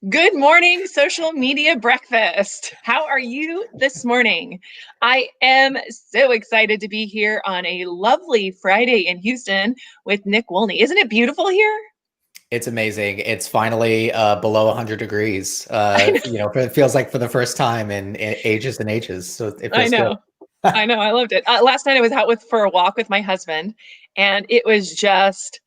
Good morning, social media breakfast. How are you this morning? I am so excited to be here on a lovely Friday in Houston with Nick Wolny. Isn't it beautiful here? It's amazing. It's finally below 100 degrees. I know. It feels like for the first time in ages and ages. So it I feels good. know. I know. I loved it. Last night I was out for a walk with my husband, and it was just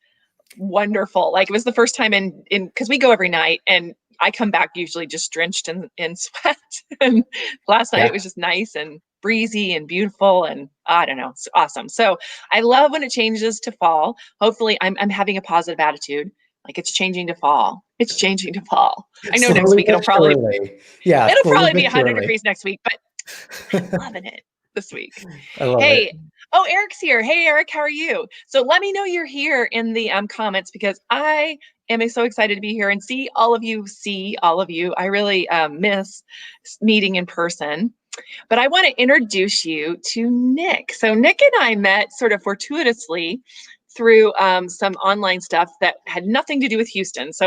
wonderful. Like it was the first time in because we go every night, and I come back usually just drenched in sweat. And last night it Yeah. was just nice and breezy and beautiful, and I don't know, it's awesome. So I love when it changes to fall. Hopefully I'm having a positive attitude. Like it's changing to fall. It's changing to fall. I know next Slowly week but surely. Yeah, it'll slowly probably be but 100 surely. degrees next week, but I'm loving it this week. I love it. Hey, oh, Eric's here. Hey, Eric, how are you? So let me know you're here in the comments because I am so excited to be here and see all of you. See all of you. I really miss meeting in person. But I want to introduce you to Nick. So Nick and I met sort of fortuitously through some online stuff that had nothing to do with Houston. So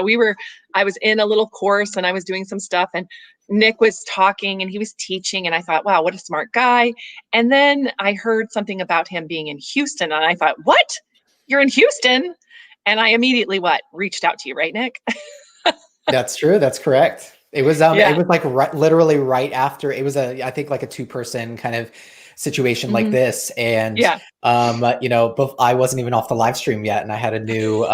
I was in a little course and I was doing some stuff, and Nick was talking and he was teaching, and I thought, wow, what a smart guy. And then I heard something about him being in Houston, and I thought, what? You're in Houston? And I immediately reached out to you, right, Nick? That's true. That's correct. It Yeah. was like literally right after it was I think like a two-person kind of situation like Hmm. this. And Yeah. both I wasn't even off the live stream yet, and I had a new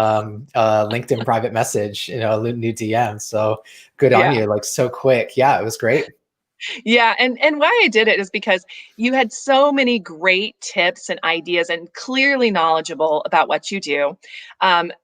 LinkedIn private message, a new DM. So good on Yeah. you, like so quick. Yeah, it was great. Yeah, and why I did it is because you had so many great tips and ideas and clearly knowledgeable about what you do.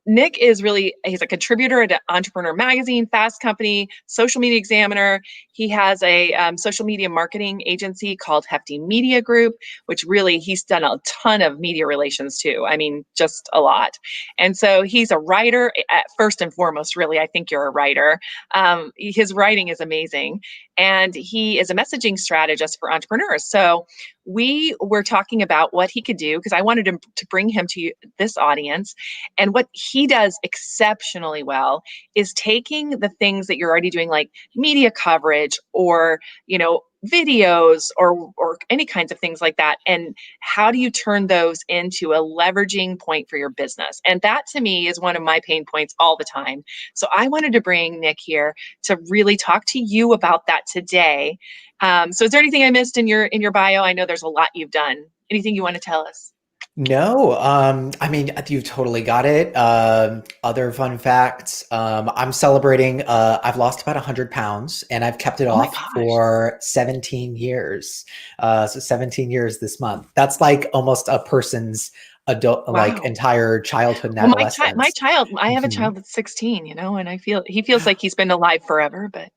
Nick is he's a contributor at Entrepreneur Magazine, Fast Company, Social Media Examiner. He has a social media marketing agency called Hefty Media Group, which really he's done a ton of media relations too. I mean, just a lot. And so he's a writer at first and foremost, really. I think you're a writer. His writing is amazing, and he is a messaging strategist for entrepreneurs. So we were talking about what he could do because I wanted to bring him to this audience. And what he does exceptionally well is taking the things that you're already doing, like media coverage or, videos or any kinds of things like that, and how do you turn those into a leveraging point for your business? And that to me is one of my pain points all the time. So I wanted to bring Nick here to really talk to you about that today. So is there anything I missed in your bio? I know there's a lot you've done. Anything you want to tell us? No, I mean, you've totally got it. Other fun facts. I'm celebrating, I've lost about 100 pounds, and I've kept it Oh my off gosh. for 17 years. So 17 years this month. That's like almost a person's adult, like Wow. entire childhood and Well, my adolescence. child, I have a Mhm. child that's 16, and he feels like he's been alive forever, but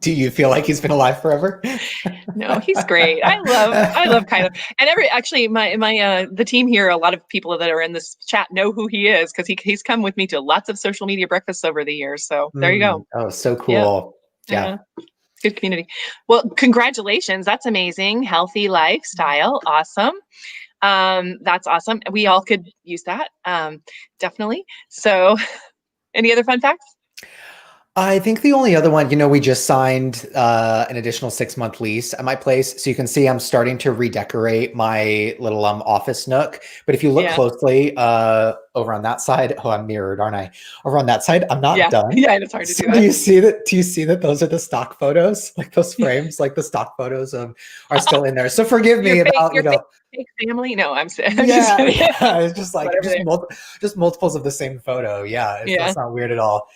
Do you feel like he's been alive forever? no, he's great. I love Kylo. And actually my the team here, a lot of people that are in this chat know who he is because he's come with me to lots of social media breakfasts over the years. So there you go. Oh, so Yeah. cool. Yeah. Yeah. Good community. Well, congratulations. That's amazing. Healthy lifestyle. Awesome. That's awesome. We all could use that. Definitely. So, any other fun facts? I think the only other one, we just signed an additional 6-month lease at my place. So you can see I'm starting to redecorate my little office nook. But if you look Yeah. closely over on that side, oh, I'm mirrored, aren't I? Over on that side, I'm not Yeah. done. Yeah. It's hard to do So that. do you see that those are the stock photos? Like those frames, like the stock photos are still in there. So forgive Your me fake, about, your fake family. No, I'm just yeah, kidding. yeah. It's just like Whatever they. just multiples of the same photo. Yeah, Yeah. that's not weird at all.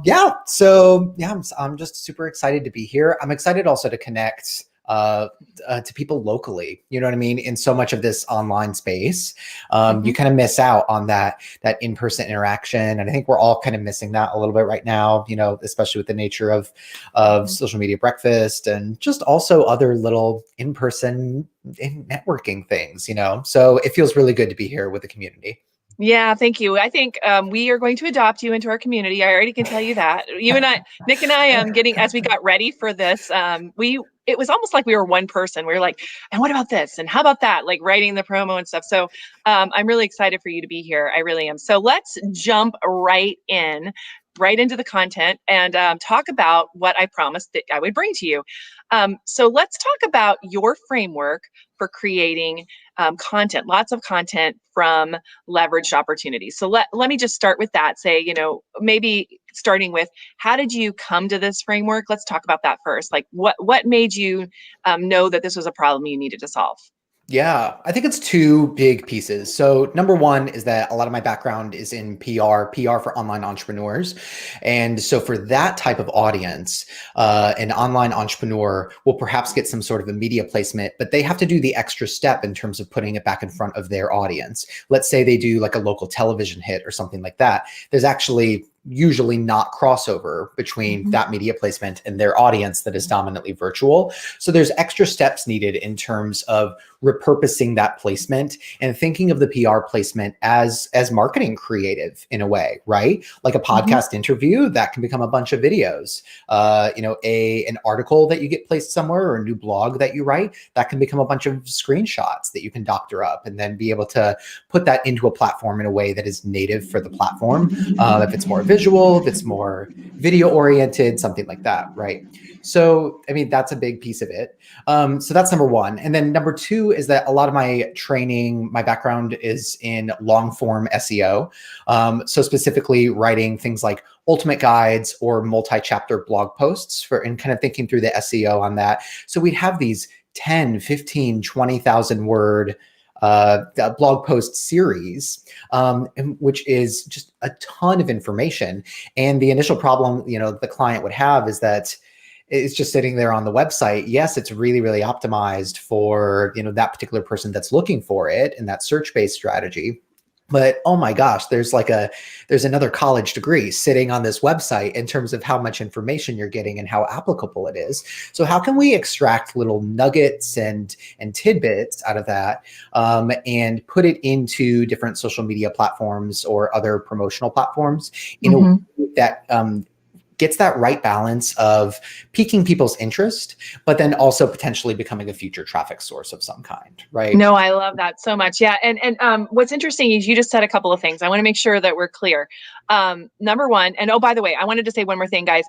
Yeah. So yeah, I'm just super excited to be here. I'm excited also to connect to people locally. You know what I mean? In so much of this online space, you Hmm. kind of miss out on that in-person interaction, and I think we're all kind of missing that a little bit right now. Especially with the nature of Hmm. social media breakfast and just also other little in-person networking things. So it feels really good to be here with the community. Yeah, thank you. I think we are going to adopt you into our community. I already can tell you that. You and I, Nick and I, getting as we got ready for this, it was almost like we were one person. We were like, and what about this? And how about that? Like writing the promo and stuff. So I'm really excited for you to be here. I really am. So let's jump right in. right into the content and talk about what I promised that I would bring to you. So let's talk about your framework for creating content, lots of content from leveraged opportunities. So let me just start with that. Say, maybe starting with, how did you come to this framework? Let's talk about that first. Like what made you know that this was a problem you needed to solve? Yeah, I think it's two big pieces. So number one is that a lot of my background is in PR for online entrepreneurs. And so for that type of audience, an online entrepreneur will perhaps get some sort of a media placement, but they have to do the extra step in terms of putting it back in front of their audience. Let's say they do like a local television hit or something like that. There's actually usually not crossover between that media placement and their audience that is dominantly virtual. So there's extra steps needed in terms of repurposing that placement and thinking of the PR placement as marketing creative in a way, right? Like a podcast interview that can become a bunch of videos. An article that you get placed somewhere or a new blog that you write, that can become a bunch of screenshots that you can doctor up and then be able to put that into a platform in a way that is native for the platform. If it's more visual, if it's more video oriented, something like that, right? So, I mean, that's a big piece of it. So that's number one. And then number two is that a lot of my training, my background is in long form SEO. So specifically writing things like ultimate guides or multi-chapter blog posts and kind of thinking through the SEO on that. So we'd have these 10, 15, 20,000 word blog post series, which is just a ton of information. And the initial problem, the client would have is that it's just sitting there on the website. Yes, it's really, really optimized for, that particular person that's looking for it and that search-based strategy. But oh my gosh, there's another college degree sitting on this website in terms of how much information you're getting and how applicable it is. So how can we extract little nuggets and tidbits out of that and put it into different social media platforms or other promotional platforms in a way that gets that right balance of piquing people's interest, but then also potentially becoming a future traffic source of some kind, right? No, I love that so much. Yeah. And what's interesting is you just said a couple of things. I want to make sure that we're clear. Number one, and oh, by the way, I wanted to say one more thing, guys.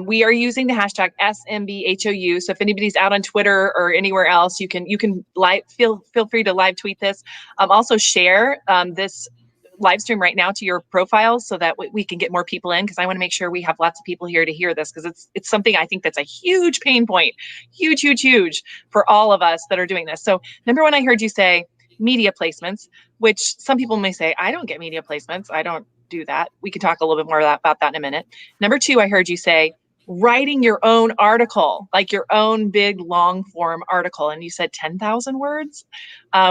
We are using the hashtag SMBHOU. So if anybody's out on Twitter or anywhere else, you can feel free to live tweet this. Also share this live stream right now to your profiles so that we can get more people in, because I want to make sure we have lots of people here to hear this, because it's something I think that's a huge pain point, huge for all of us that are doing this. So number one, I heard you say media placements, which some people may say, I don't get media placements. I don't do that. We can talk a little bit more about that in a minute. Number two, I heard you say writing your own article, like your own big long form article. And you said 10,000 words,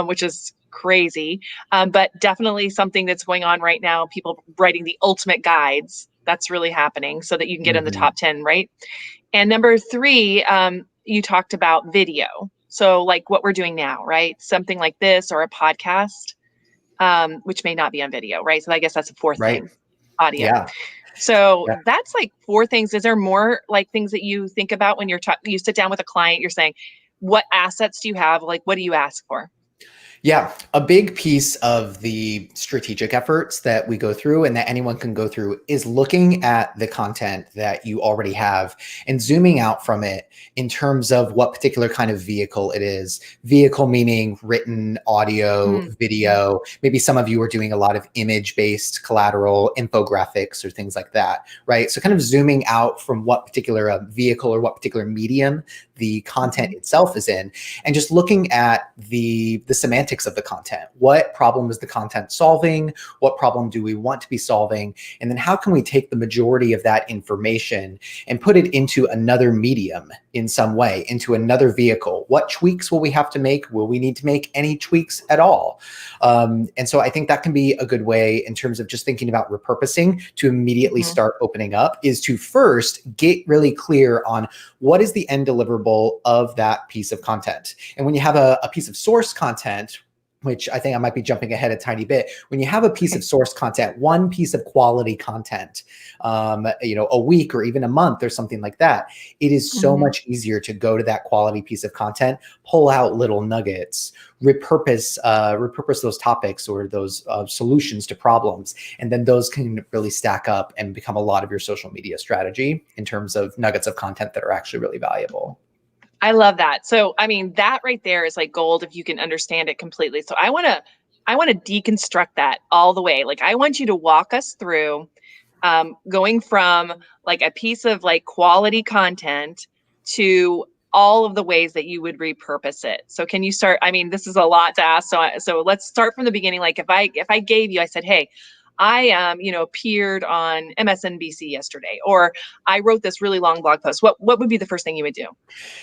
which is crazy, but definitely something that's going on right now. People writing the ultimate guides. That's really happening so that you can get in the top 10, right? And number three, you talked about video. So like what we're doing now, right? Something like this or a podcast, which may not be on video, right? So I guess that's a fourth thing, audio. Yeah. So that's like four things. Is there more like things that you think about when you sit down with a client, you're saying, what assets do you have? Like, what do you ask for? Yeah, a big piece of the strategic efforts that we go through and that anyone can go through is looking at the content that you already have and zooming out from it in terms of what particular kind of vehicle it is. Vehicle meaning written, audio, video. Maybe some of you are doing a lot of image-based collateral, infographics, or things like that, right? So kind of zooming out from what particular vehicle or what particular medium the content itself is in, and just looking at the semantics of the content. What problem is the content solving? What problem do we want to be solving? And then how can we take the majority of that information and put it into another medium in some way, into another vehicle? What tweaks will we have to make? Will we need to make any tweaks at all? And so I think that can be a good way in terms of just thinking about repurposing to immediately start opening up, is to first get really clear on what is the end deliverable of that piece of content. And when you have a piece of source content, which I think I might be jumping ahead a tiny bit. When you have a piece Okay. of source content, one piece of quality content, a week or even a month or something like that, it is so Mhm. much easier to go to that quality piece of content, pull out little nuggets, repurpose those topics or those solutions to problems, and then those can really stack up and become a lot of your social media strategy in terms of nuggets of content that are actually really valuable. I love that. So, I mean, that right there is like gold if you can understand it completely. So, I want to deconstruct that all the way. Like, I want you to walk us through going from like a piece of like quality content to all of the ways that you would repurpose it. So, can you start? I mean, this is a lot to ask. So let's start from the beginning. Like, if I gave you, I said, hey, I appeared on MSNBC yesterday, or I wrote this really long blog post. What would be the first thing you would do?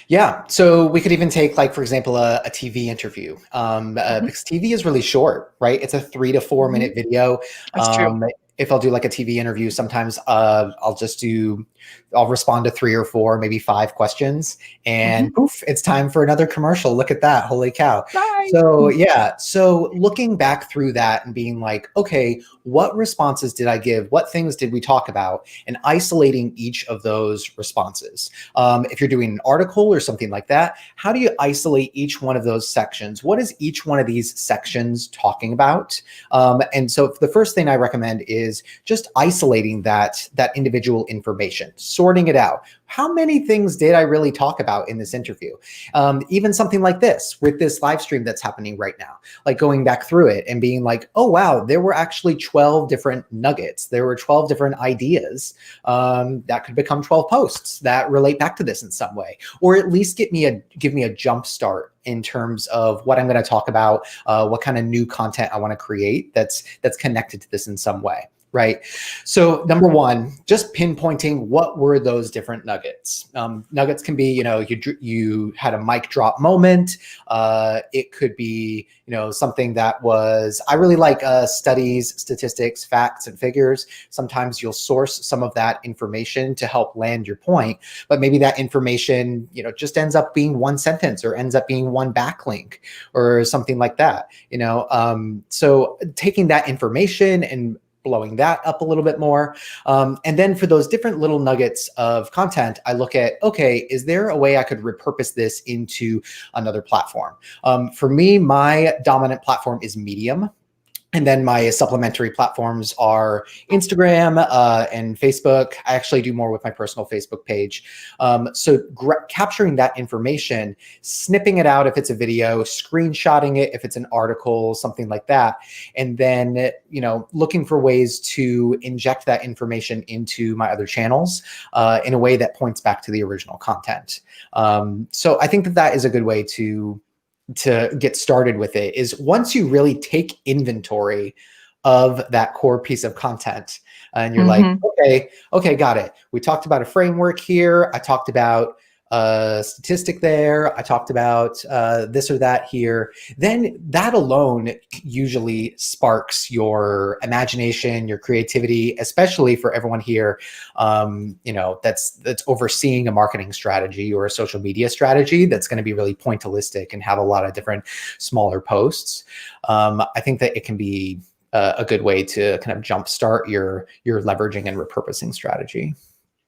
Yeah. So we could even take, like, for example, a TV interview, Mhm. because TV is really short, right? It's a 3 to 4 minute Mhm. video. That's true. If I'll do like a TV interview, sometimes I'll respond to 3 or 4, maybe 5 questions, Mhm. and poof, it's time for another commercial. Look at that. Holy cow. Bye. So yeah. So looking back through that and being like, okay, what responses did I give? What things did we talk about? And isolating each of those responses. If you're doing an article or something like that, how do you isolate each one of those sections? What is each one of these sections talking about? And so the first thing I recommend is just isolating that individual information, sorting it out. How many things did I really talk about in this interview? Even something like this with this live stream that's happening right now, like going back through it and being like, oh, wow, there were actually 12 different nuggets. There were 12 different ideas that could become 12 posts that relate back to this in some way, or at least give me a jump start in terms of what I'm going to talk about, what kind of new content I want to create that's connected to this in some way. Right. So number one, just pinpointing what were those different nuggets. Nuggets can be, you had a mic drop moment. It could be, something that was, I really like studies, statistics, facts, and figures. Sometimes you'll source some of that information to help land your point, but maybe that information, just ends up being one sentence or ends up being one backlink or something like that. So taking that information and blowing that up a little bit more. And then for those different little nuggets of content, I look at, okay, is there a way I could repurpose this into another platform? For me, my dominant platform is Medium. And then my supplementary platforms are Instagram and Facebook. I actually do more with my personal Facebook page. So capturing that information, snipping it out if it's a video, screenshotting it if it's an article, something like that, and then looking for ways to inject that information into my other channels in a way that points back to the original content. So I think that is a good way to get started with it, is once you really take inventory of that core piece of content and you're like, Mhm. okay, got it. We talked about a framework here. I talked about a statistic there. I talked about this or that here. Then that alone usually sparks your imagination, your creativity, especially for everyone here, that's overseeing a marketing strategy or a social media strategy that's going to be really pointillistic and have a lot of different smaller posts. I think that it can be a good way to kind of jumpstart your leveraging and repurposing strategy.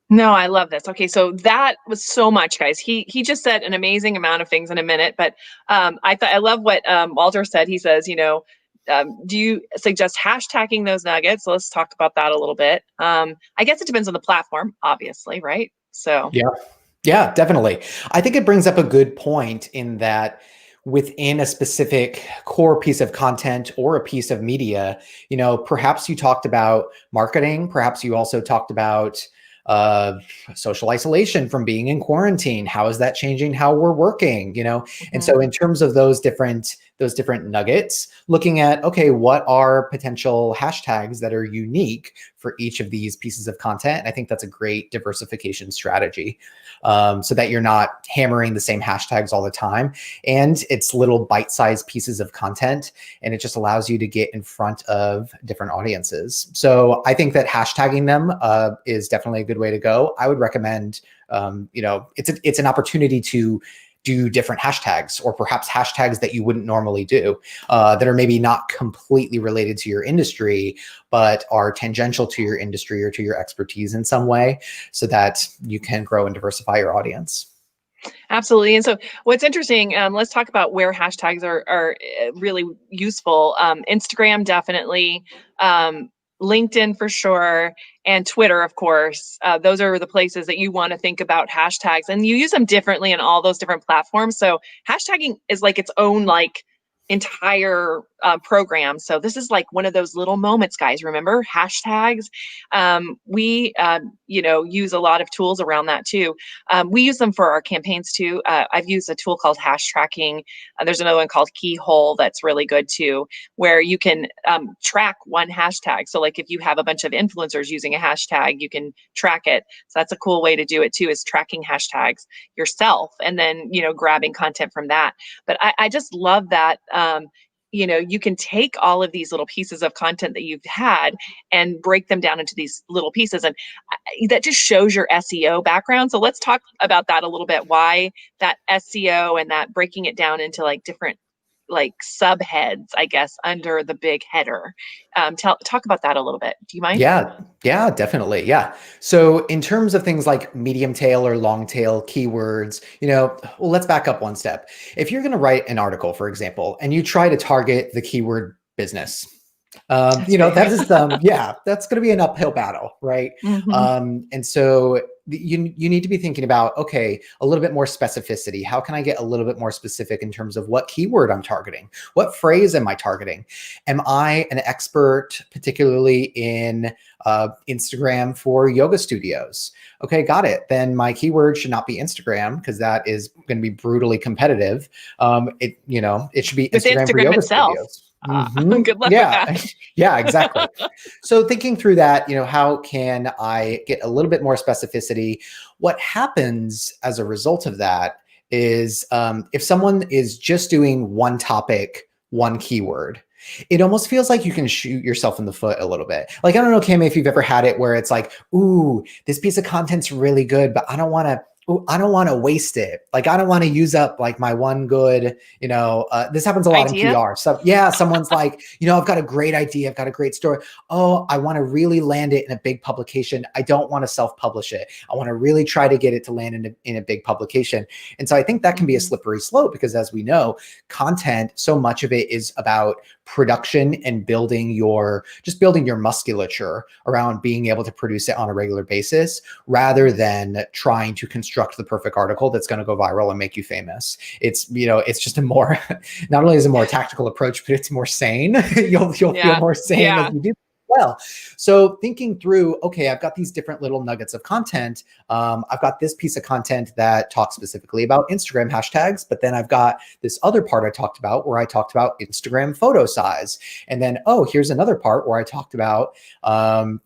No, I love this. Okay, so that was so much, guys. He just said an amazing amount of things in a minute, but I love what Walter said. He says, do you suggest hashtagging those nuggets? So let's talk about that a little bit. I guess it depends on the platform, obviously, right? So. Yeah. Yeah, definitely. I think it brings up a good point in that within a specific core piece of content or a piece of media, perhaps you talked about marketing, perhaps you also talked about uh, social isolation from being in quarantine. How is that changing how we're working? And Mhm. so in terms of those different nuggets, looking at, okay, what are potential hashtags that are unique for each of these pieces of content? And I think that's a great diversification strategy, so that you're not hammering the same hashtags all the time. And it's little bite-sized pieces of content, and it just allows you to get in front of different audiences. So I think that hashtagging them is definitely a good way to go. I would recommend, it's an opportunity to do different hashtags, or perhaps hashtags that you wouldn't normally do, that are maybe not completely related to your industry, but are tangential to your industry or to your expertise in some way, so that you can grow and diversify your audience. Absolutely. And so what's interesting, let's talk about where hashtags are really useful. Instagram, definitely. LinkedIn for sure, and Twitter, of course. Those are the places that you want to think about hashtags, and you use them differently in all those different platforms. So hashtagging is like its own like entire program. So this is like one of those little moments, guys. Remember hashtags? We use a lot of tools around that too. We use them for our campaigns too. I've used a tool called hash tracking. There's another one called Keyhole that's really good too, where you can track one hashtag. So like if you have a bunch of influencers using a hashtag, you can track it. So that's a cool way to do it too, is tracking hashtags yourself and then, grabbing content from that. But I just love that. You can take all of these little pieces of content that you've had and break them down into these little pieces. And that just shows your SEO background. So let's talk about that a little bit, why that SEO and that breaking it down into like different like subheads, I guess, under the big header. Talk about that a little bit. Do you mind? Yeah, definitely. Yeah. So in terms of things like medium tail or long tail keywords, well, let's back up one step. If you're going to write an article, for example, and you try to target the keyword business, that is, that's going to be an uphill battle, right? Mm-hmm. And so you need to be thinking about, okay, a little bit more specificity. How can I get a little bit more specific in terms of what keyword I'm targeting? What phrase am I targeting? Am I an expert, particularly in Instagram for yoga studios? Okay, got it. Then my keyword should not be Instagram, because that is going to be brutally competitive. It should be With Instagram for Instagram yoga itself. studios. Mm-hmm. Good luck with Yeah, that. yeah, exactly. So thinking through that, how can I get a little bit more specificity? What happens as a result of that is, if someone is just doing one topic, one keyword, it almost feels like you can shoot yourself in the foot a little bit. Like, I don't know, Kim, if you've ever had it where it's like, ooh, this piece of content's really good, but I don't want to waste it. Like, I don't want to use up like my one good, this happens a lot in Idea. PR. So yeah, someone's like, I've got a great idea. I've got a great story. Oh, I want to really land it in a big publication. I don't want to self-publish it. I want to really try to get it to land in a big publication. And so I think that can be a slippery slope, because as we know, content, so much of it is about production and building your musculature around being able to produce it on a regular basis, rather than trying to construct the perfect article that's going to go viral and make you famous. It's just a more, not only is it a more tactical approach, but it's more sane. You'll feel more sane as you do well. So thinking through, okay, I've got these different little nuggets of content. I've got this piece of content that talks specifically about Instagram hashtags, but then I've got this other part I talked about where I talked about Instagram photo size. And then, here's another part where I talked about, how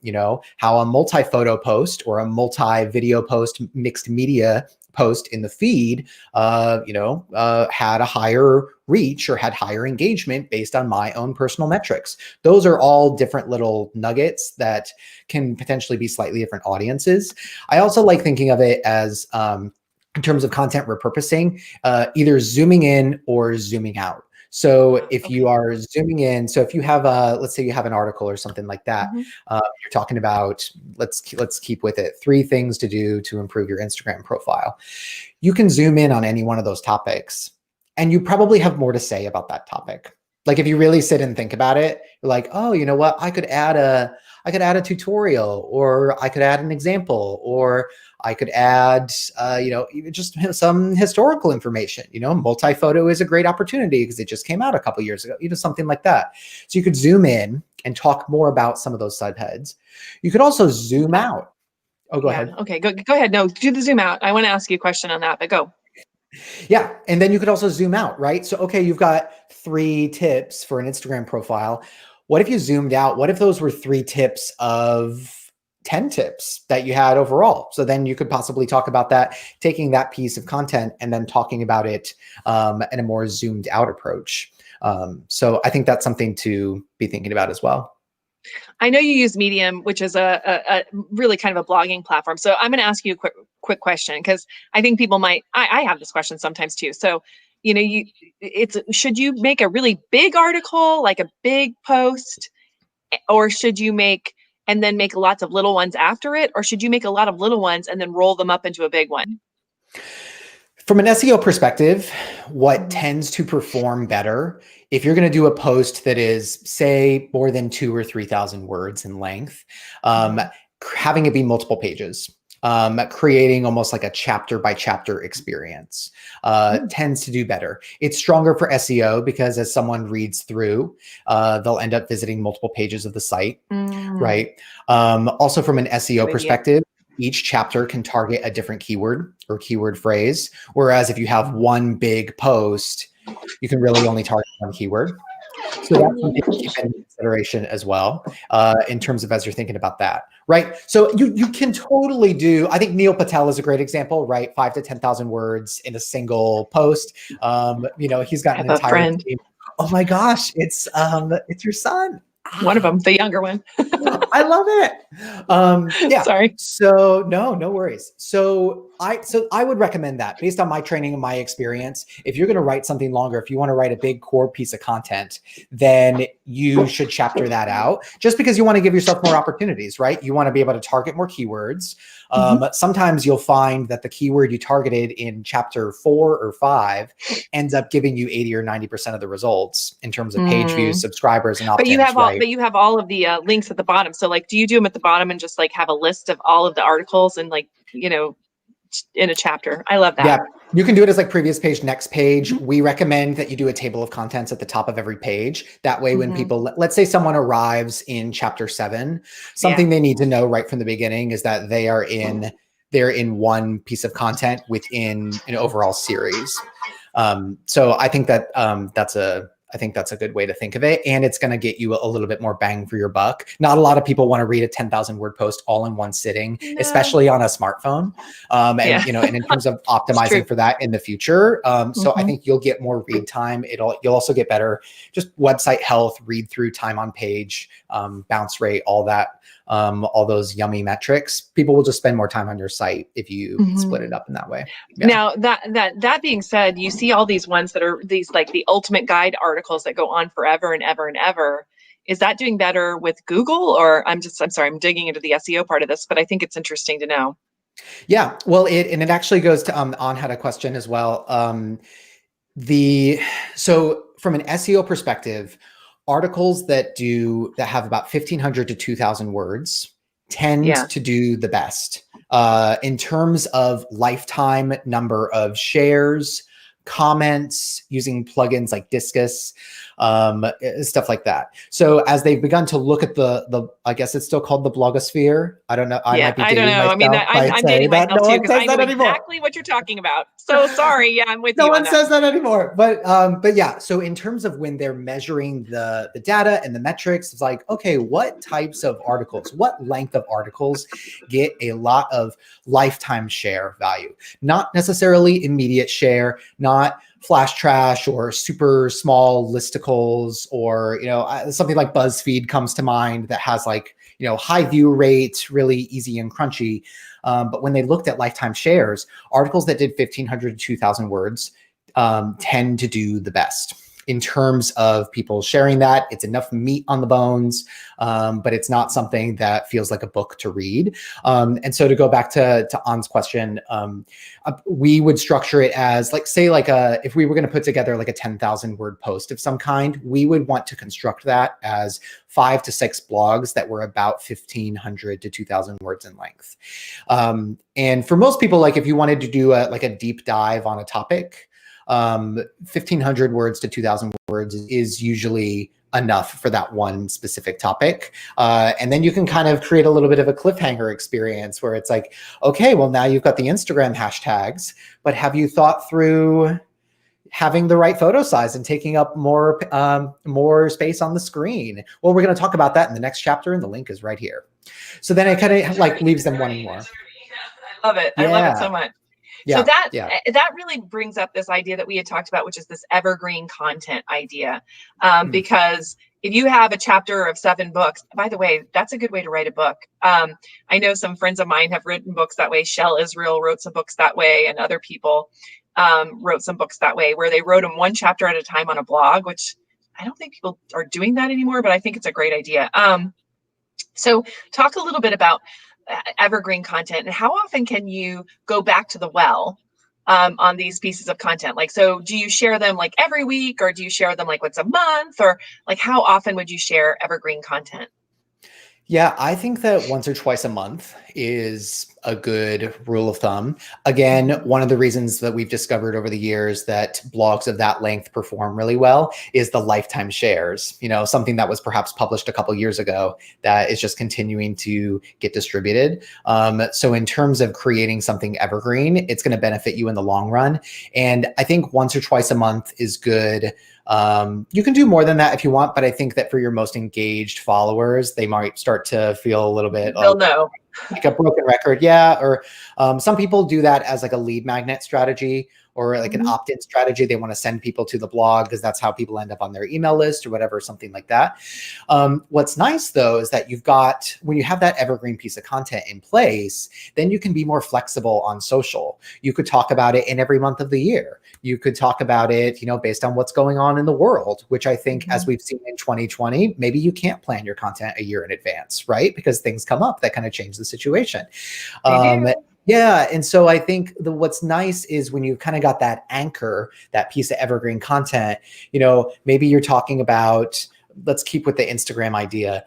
a multi-photo post or a multi-video post, mixed media post in the feed, had a higher reach or had higher engagement based on my own personal metrics. Those are all different little nuggets that can potentially be slightly different audiences. I also like thinking of it as, in terms of content repurposing, either zooming in or zooming out. So if you are zooming in, so if you have let's say you have an article or something like that, you're talking about, let's keep with it, 3 things to do to improve your Instagram profile. You can zoom in on any one of those topics, and you probably have more to say about that topic. Like, if you really sit and think about it, you're like, oh, you know what? I could add a tutorial, or I could add an example, or I could add, even just some historical information. Multi-photo is a great opportunity because it just came out a couple years ago, something like that. So you could zoom in and talk more about some of those subheads. You could also zoom out. Oh, go ahead. Okay. Go ahead. No, do the zoom out. I want to ask you a question on that, but go. Yeah. And then you could also zoom out, right? So, okay, you've got 3 tips for an Instagram profile. What if you zoomed out? What if those were 3 tips of 10 tips that you had overall? So then you could possibly talk about that, taking that piece of content and then talking about it in a more zoomed out approach. So I think that's something to be thinking about as well. I know you use Medium, which is a really kind of a blogging platform. So I'm going to ask you a quick quick question, because I think people might, I have this question sometimes too. So, should you make a really big article, like a big post, or should you make, and then make lots of little ones after it? Or should you make a lot of little ones and then roll them up into a big one? From an SEO perspective, what tends to perform better, if you're going to do a post that is, say, more than 2,000 or 3,000 words in length, having it be multiple pages, creating almost like a chapter by chapter experience tends to do better. It's stronger for SEO because as someone reads through, they'll end up visiting multiple pages of the site, right? Also from an SEO perspective, each chapter can target a different keyword or keyword phrase. Whereas if you have one big post, you can really only target one keyword. So that's something to keep in consideration as well, in terms of as you're thinking about that, right? So you can totally do, I think Neil Patel is a great example, right? 5,000 to 10,000 words in a single post. He's got an entire team. Oh my gosh, it's your son. One of them, the younger one. I love it. Yeah. Sorry. So no worries. So I would recommend that based on my training and my experience. If you're going to write something longer, if you want to write a big core piece of content, then you should chapter that out just because you want to give yourself more opportunities, right? You want to be able to target more keywords. Sometimes you'll find that the keyword you targeted in chapter 4 or 5 ends up giving you 80 or 90% of the results in terms of page views, subscribers, and opt-ins. But you have all of the links at the bottom. So like, do you do them at the bottom and just like have a list of all of the articles and like, in a chapter? I love that. Yeah, you can do it as like previous page, next page. We recommend that you do a table of contents at the top of every page. That way, when people, let's say someone arrives in chapter 7, something they need to know right from the beginning is that they're in one piece of content within an overall series. So I think that that's a good way to think of it. And it's going to get you a little bit more bang for your buck. Not a lot of people want to read a 10,000 word post all in one sitting, especially on a smartphone. And in terms of optimizing for that in the future. So I think you'll get more read time. You'll also get better, just website health, read through time on page, bounce rate, all that. All those yummy metrics. People will just spend more time on your site if you split it up in that way. Yeah. Now that being said, you see all these ones that are these like the ultimate guide articles that go on forever and ever and ever. Is that doing better with Google? Or I'm sorry, I'm digging into the SEO part of this, but I think it's interesting to know. Yeah, well, it actually goes to On had a question as well. So from an SEO perspective, articles that have about 1,500 to 2,000 words tend to do the best in terms of lifetime number of shares, comments, using plugins like Discus, stuff like that. So as they've begun to look at the I guess it's still called the blogosphere. I don't know. I don't know. I mean, I'm dating myself too because I know exactly what you're talking about. So sorry. Yeah, I'm with you. No one says that anymore. But yeah. So in terms of when they're measuring the data and the metrics, it's like, okay, what types of articles, what length of articles get a lot of lifetime share value? Not necessarily immediate share, not flash trash or super small listicles, or something like BuzzFeed comes to mind that has like high view rate, really easy and crunchy. But when they looked at lifetime shares, articles that did 1,500 to 2,000 words tend to do the best in terms of people sharing that. It's enough meat on the bones, but it's not something that feels like a book to read. And so to go back to An's question, we would structure it as if we were going to put together like a 10,000 word post of some kind, we would want to construct that as 5 to 6 blogs that were about 1,500 to 2,000 words in length. And for most people, like if you wanted to do a deep dive on a topic, 1,500 words to 2,000 words is usually enough for that one specific topic. And then you can kind of create a little bit of a cliffhanger experience where it's like, okay, well, now you've got the Instagram hashtags, but have you thought through having the right photo size and taking up more space on the screen? Well, we're going to talk about that in the next chapter, and the link is right here. So then it kind of like leaves them wanting more. I love it. Yeah. I love it so much. Yeah, so that really brings up this idea that we had talked about, which is this evergreen content idea, because if you have a chapter of 7 books, by the way, that's a good way to write a book. I know some friends of mine have written books that way. Shell Israel wrote some books that way, and other people wrote some books that way, where they wrote them one chapter at a time on a blog, which I don't think people are doing that anymore, but I think it's a great idea. So talk a little bit about evergreen content, and how often can you go back to the well on these pieces of content? Like, so do you share them like every week, or do you share them like once a month, or like how often would you share evergreen content? Yeah, I think that once or twice a month is a good rule of thumb. Again, one of the reasons that we've discovered over the years that blogs of that length perform really well is the lifetime shares. You know, something that was perhaps published a couple years ago that is just continuing to get distributed. So in terms of creating something evergreen, it's going to benefit you in the long run. And I think once or twice a month is good. You can do more than that if you want, but I think that for your most engaged followers, they might start to feel a little bit They'll know. like a broken record. Yeah. Or some people do that as like a lead magnet strategy, or like an opt-in strategy. They want to send people to the blog because that's how people end up on their email list or whatever, something like that. What's nice though, is that when you have that evergreen piece of content in place, then you can be more flexible on social. You could talk about it in every month of the year. You could talk about it, based on what's going on in the world, which I think as we've seen in 2020, maybe you can't plan your content a year in advance, right? Because things come up that kind of change the situation. Yeah. And so I think what's nice is when you've kind of got that anchor, that piece of evergreen content, maybe you're talking about, let's keep with the Instagram idea,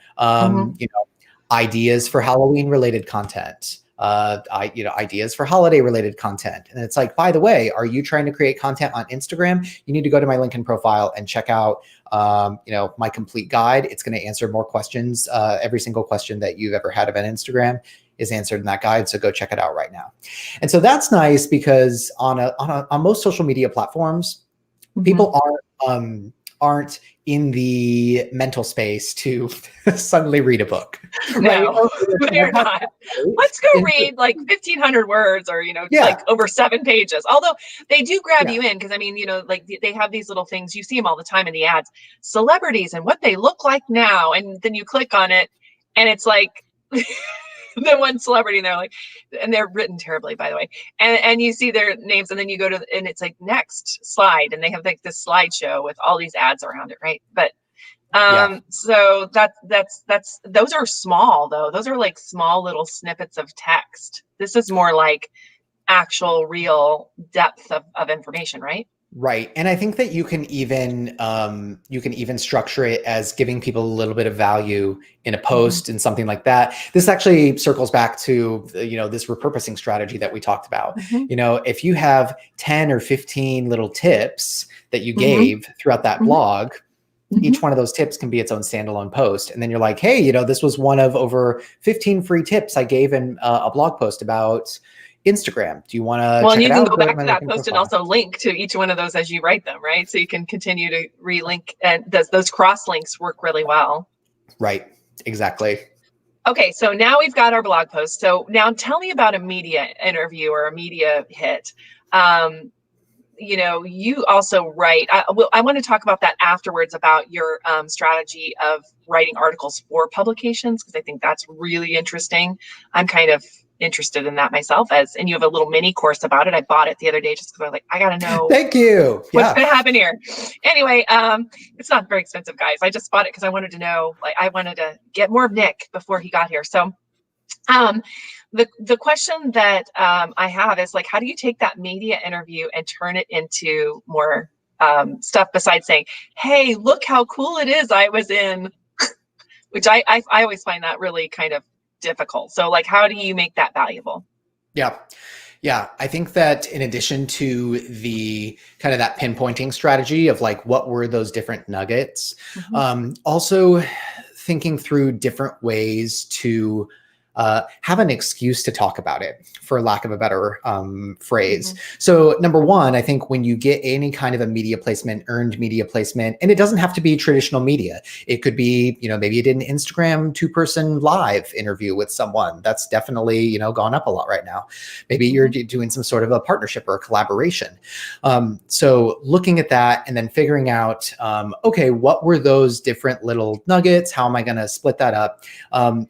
ideas for Halloween related content, ideas for holiday related content. And it's like, by the way, are you trying to create content on Instagram? You need to go to my LinkedIn profile and check out, my complete guide. It's going to answer more questions. Every single question that you've ever had about Instagram is answered in that guide. So go check it out right now. And so that's nice because on most social media platforms, people aren't in the mental space to suddenly read a book. No, they're not. Let's go read like 1,500 words or, like over 7 pages. Although they do grab you in because, like they have these little things. You see them all the time in the ads, celebrities and what they look like now. And then you click on it and it's like the one celebrity and they're written terribly, by the way. And you see their names and then you go to, and it's like next slide. And they have like this slideshow with all these ads around it. Right. But so those are small though. Those are like small little snippets of text. This is more like actual real depth of information, right? Right. And I think that you can even structure it as giving people a little bit of value in a post and something like that. This actually circles back to, this repurposing strategy that we talked about. If you have 10 or 15 little tips that you gave throughout that blog, each one of those tips can be its own standalone post. And then you're like, hey, this was one of over 15 free tips I gave in a blog post about Instagram. Do you want to check it out? Well, you can go back to that post and also link to each one of those as you write them, right? So you can continue to relink, and those cross links work really well. Right. Exactly. Okay. So now we've got our blog post. So now tell me about a media interview or a media hit. You also write, I want to talk about that afterwards, about your strategy of writing articles for publications, because I think that's really interesting. I'm kind of interested in that myself, and you have a little mini course about it. I bought it the other day just because I'm like, I gotta know. Thank you. What's gonna happen here? Anyway, it's not very expensive, guys. I just bought it because I wanted to know, I wanted to get more of Nick before he got here. So the question that I have is like, how do you take that media interview and turn it into more stuff besides saying, hey, look how cool it is I was in, which I always find that really kind of difficult. So like, how do you make that valuable? Yeah. I think that in addition to the kind of that pinpointing strategy of like, what were those different nuggets, also thinking through different ways to have an excuse to talk about it, for lack of a better phrase. Mhm. So number one, I think when you get any kind of a media placement, earned media placement, and it doesn't have to be traditional media. It could be, maybe you did an Instagram 2-person live interview with someone. That's definitely, gone up a lot right now. Maybe you're doing some sort of a partnership or a collaboration. So looking at that and then figuring out, okay, what were those different little nuggets? How am I going to split that up?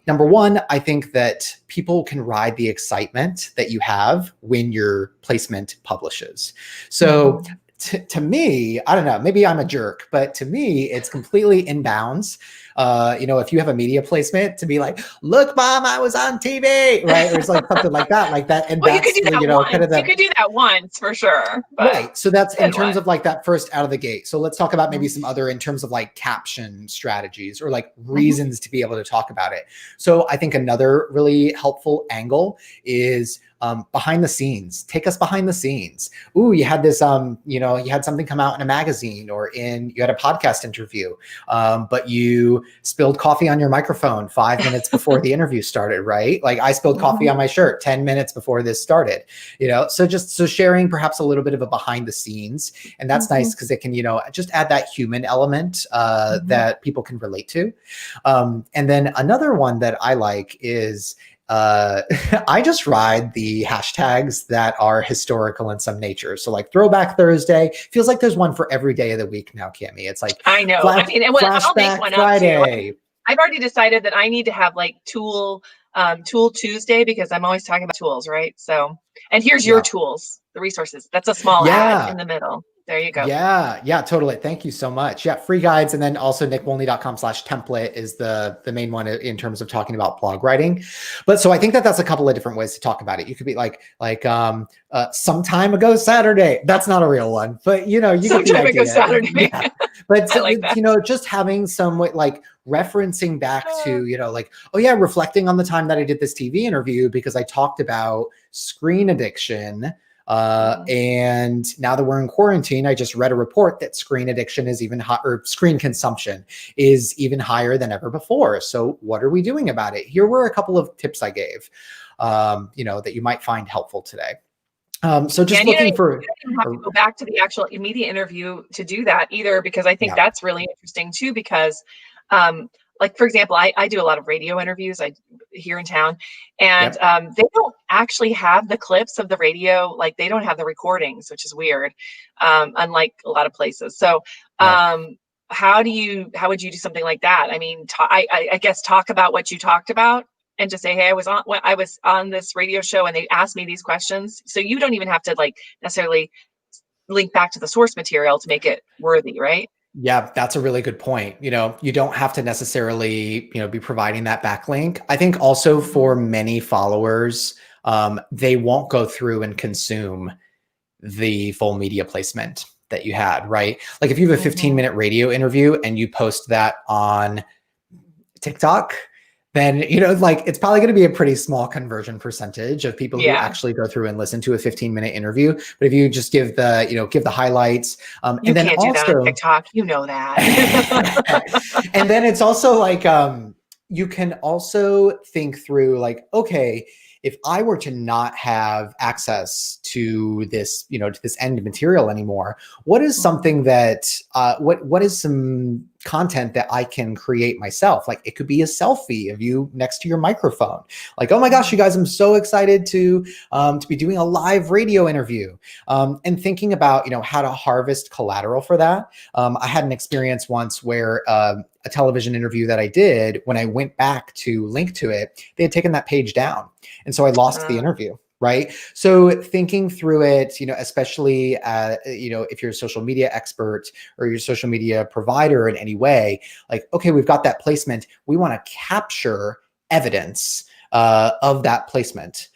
Number one, I think that people can ride the excitement that you have when your placement publishes. So to me, I don't know, maybe I'm a jerk, but to me, it's completely inbounds. If you have a media placement, to be like, look, mom, I was on TV, right? Or it's like something like that. And Well, you that's, could do that once. kind of You could do that once for sure. But right. So that's in terms one. of like that first out of the gate. So let's talk about maybe some other in terms of like caption strategies or like reasons to be able to talk about it. So I think another really helpful angle is behind the scenes. Take us behind the scenes. Ooh, you had this, you had something come out in a magazine or you had a podcast interview, but you spilled coffee on your microphone 5 minutes before the interview started, right? Like I spilled coffee on my shirt 10 minutes before this started, so sharing perhaps a little bit of a behind the scenes. And that's nice because it can, just add that human element that people can relate to. And then another one that I like is, I just ride the hashtags that are historical in some nature. So like Throwback Thursday feels like there's one for every day of the week now, Cammie. It's like I know. I'll make Flashback one Friday. up too. I've already decided that I need to have like Tool Tuesday because I'm always talking about tools, right? So, and here's your tools, the resources. That's a small ad in the middle. There you go. Yeah, totally. Thank you so much. Yeah, free guides. And then also nickwolny.com/template is the main one in terms of talking about blog writing. But so I think that's a couple of different ways to talk about it. You could be like some time ago Saturday. That's not a real one, but you get the idea. Saturday. Yeah. But I like that. just having some like referencing back to, like, oh yeah, reflecting on the time that I did this TV interview because I talked about screen addiction. And now that we're in quarantine, I just read a report that screen addiction is even higher, or screen consumption is even higher than ever before. So what are we doing about it? Here were a couple of tips I gave, that you might find helpful today. So just looking for, you don't even have to go back to the actual media interview to do that either, because I think that's really interesting too, because, like, for example, I do a lot of radio interviews here in town, and they don't actually have the clips of the radio. Like they don't have the recordings, which is weird, unlike a lot of places. So how would you do something like that? I mean, I guess talk about what you talked about and just say, hey, I was on this radio show and they asked me these questions. So you don't even have to like necessarily link back to the source material to make it worthy, right? Yeah, that's a really good point. You don't have to necessarily, be providing that backlink. I think also for many followers, they won't go through and consume the full media placement that you had, right? Like if you have a 15-minute radio interview and you post that on TikTok, then, like it's probably going to be a pretty small conversion percentage of people who actually go through and listen to a 15-minute interview. But if you just give the, give the highlights, and then can't do that on TikTok, that. And then it's also like, you can also think through like, okay, if I were to not have access to this, to this end material anymore, what is something that, what is some content that I can create myself? Like it could be a selfie of you next to your microphone. Like, oh my gosh, you guys, I'm so excited to be doing a live radio interview, and thinking about, how to harvest collateral for that. I had an experience once where, a television interview that I did, when I went back to link to it, they had taken that page down. And so I lost the interview. Right. So thinking through it, especially, if you're a social media expert or you're a social media provider in any way, like, okay, we've got that placement. We want to capture evidence of that placement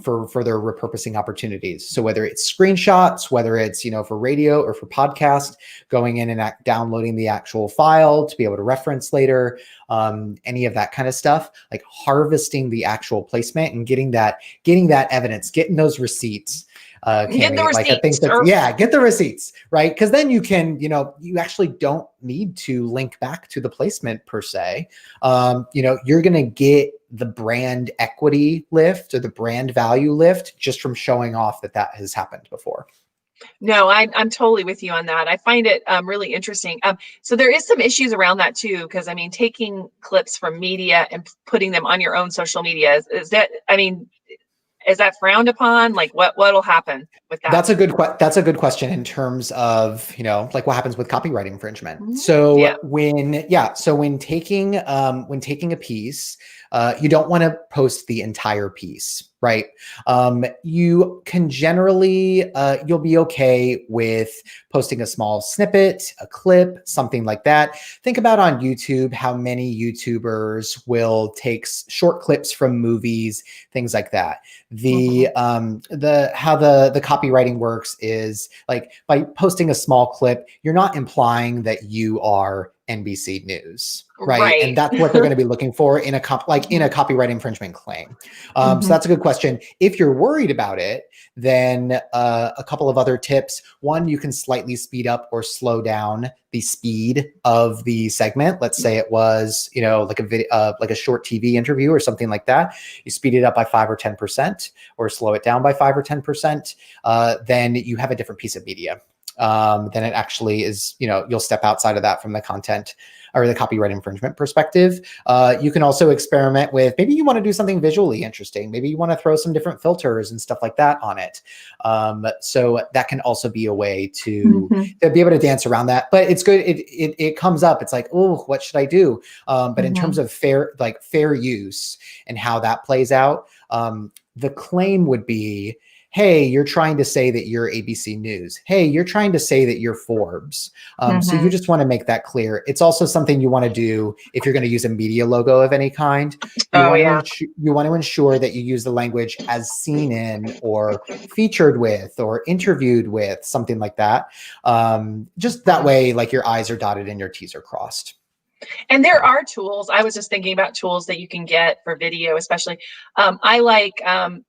for further repurposing opportunities. So whether it's screenshots, whether it's, for radio or for podcast, going in and downloading the actual file to be able to reference later, any of that kind of stuff, like harvesting the actual placement and getting that evidence, getting those receipts. Get the Cami. Like I think receipts that's, or yeah, get the receipts, right? Because then you can, you actually don't need to link back to the placement per se. You're going to get the brand equity lift or the brand value lift just from showing off that has happened before. no, I'm totally with you on that. I find it really interesting. So there is some issues around that too, because I mean, taking clips from media and putting them on your own social media is that, I mean, is that frowned upon? Like what'll happen with that? That's a good question in terms of, like what happens with copyright infringement. Mhm. Yeah. So when taking a piece, you don't want to post the entire piece, right? You can generally, you'll be okay with posting a small snippet, a clip, something like that. Think about on YouTube, how many YouTubers will take short clips from movies, things like that. How the copywriting works is like by posting a small clip, you're not implying that you are NBC News, right? And Right. that's what they're going to be looking for in a copyright infringement claim. So that's a good question. If you're worried about it, then a couple of other tips. One, you can slightly speed up or slow down the speed of the segment. Let's say it was, like a video, like a short TV interview or something like that. You speed it up by 5 or 10%, or slow it down by 5 or 10%. Then you have a different piece of media. Then it actually is, you'll step outside of that from the content or the copyright infringement perspective. You can also experiment with, maybe you want to do something visually interesting. Maybe you want to throw some different filters and stuff like that on it. So that can also be a way to be able to dance around that. But it's good. It comes up. It's like, oh, what should I do? But in terms of fair use and how that plays out, the claim would be, hey, you're trying to say that you're ABC News. Hey, you're trying to say that you're Forbes. So you just want to make that clear. It's also something you want to do if you're going to use a media logo of any kind. You want to ensure that you use the language as seen in or featured with or interviewed with, something like that. Just that way, like your I's are dotted and your T's are crossed. And there are tools. I was just thinking about tools that you can get for video, especially. I like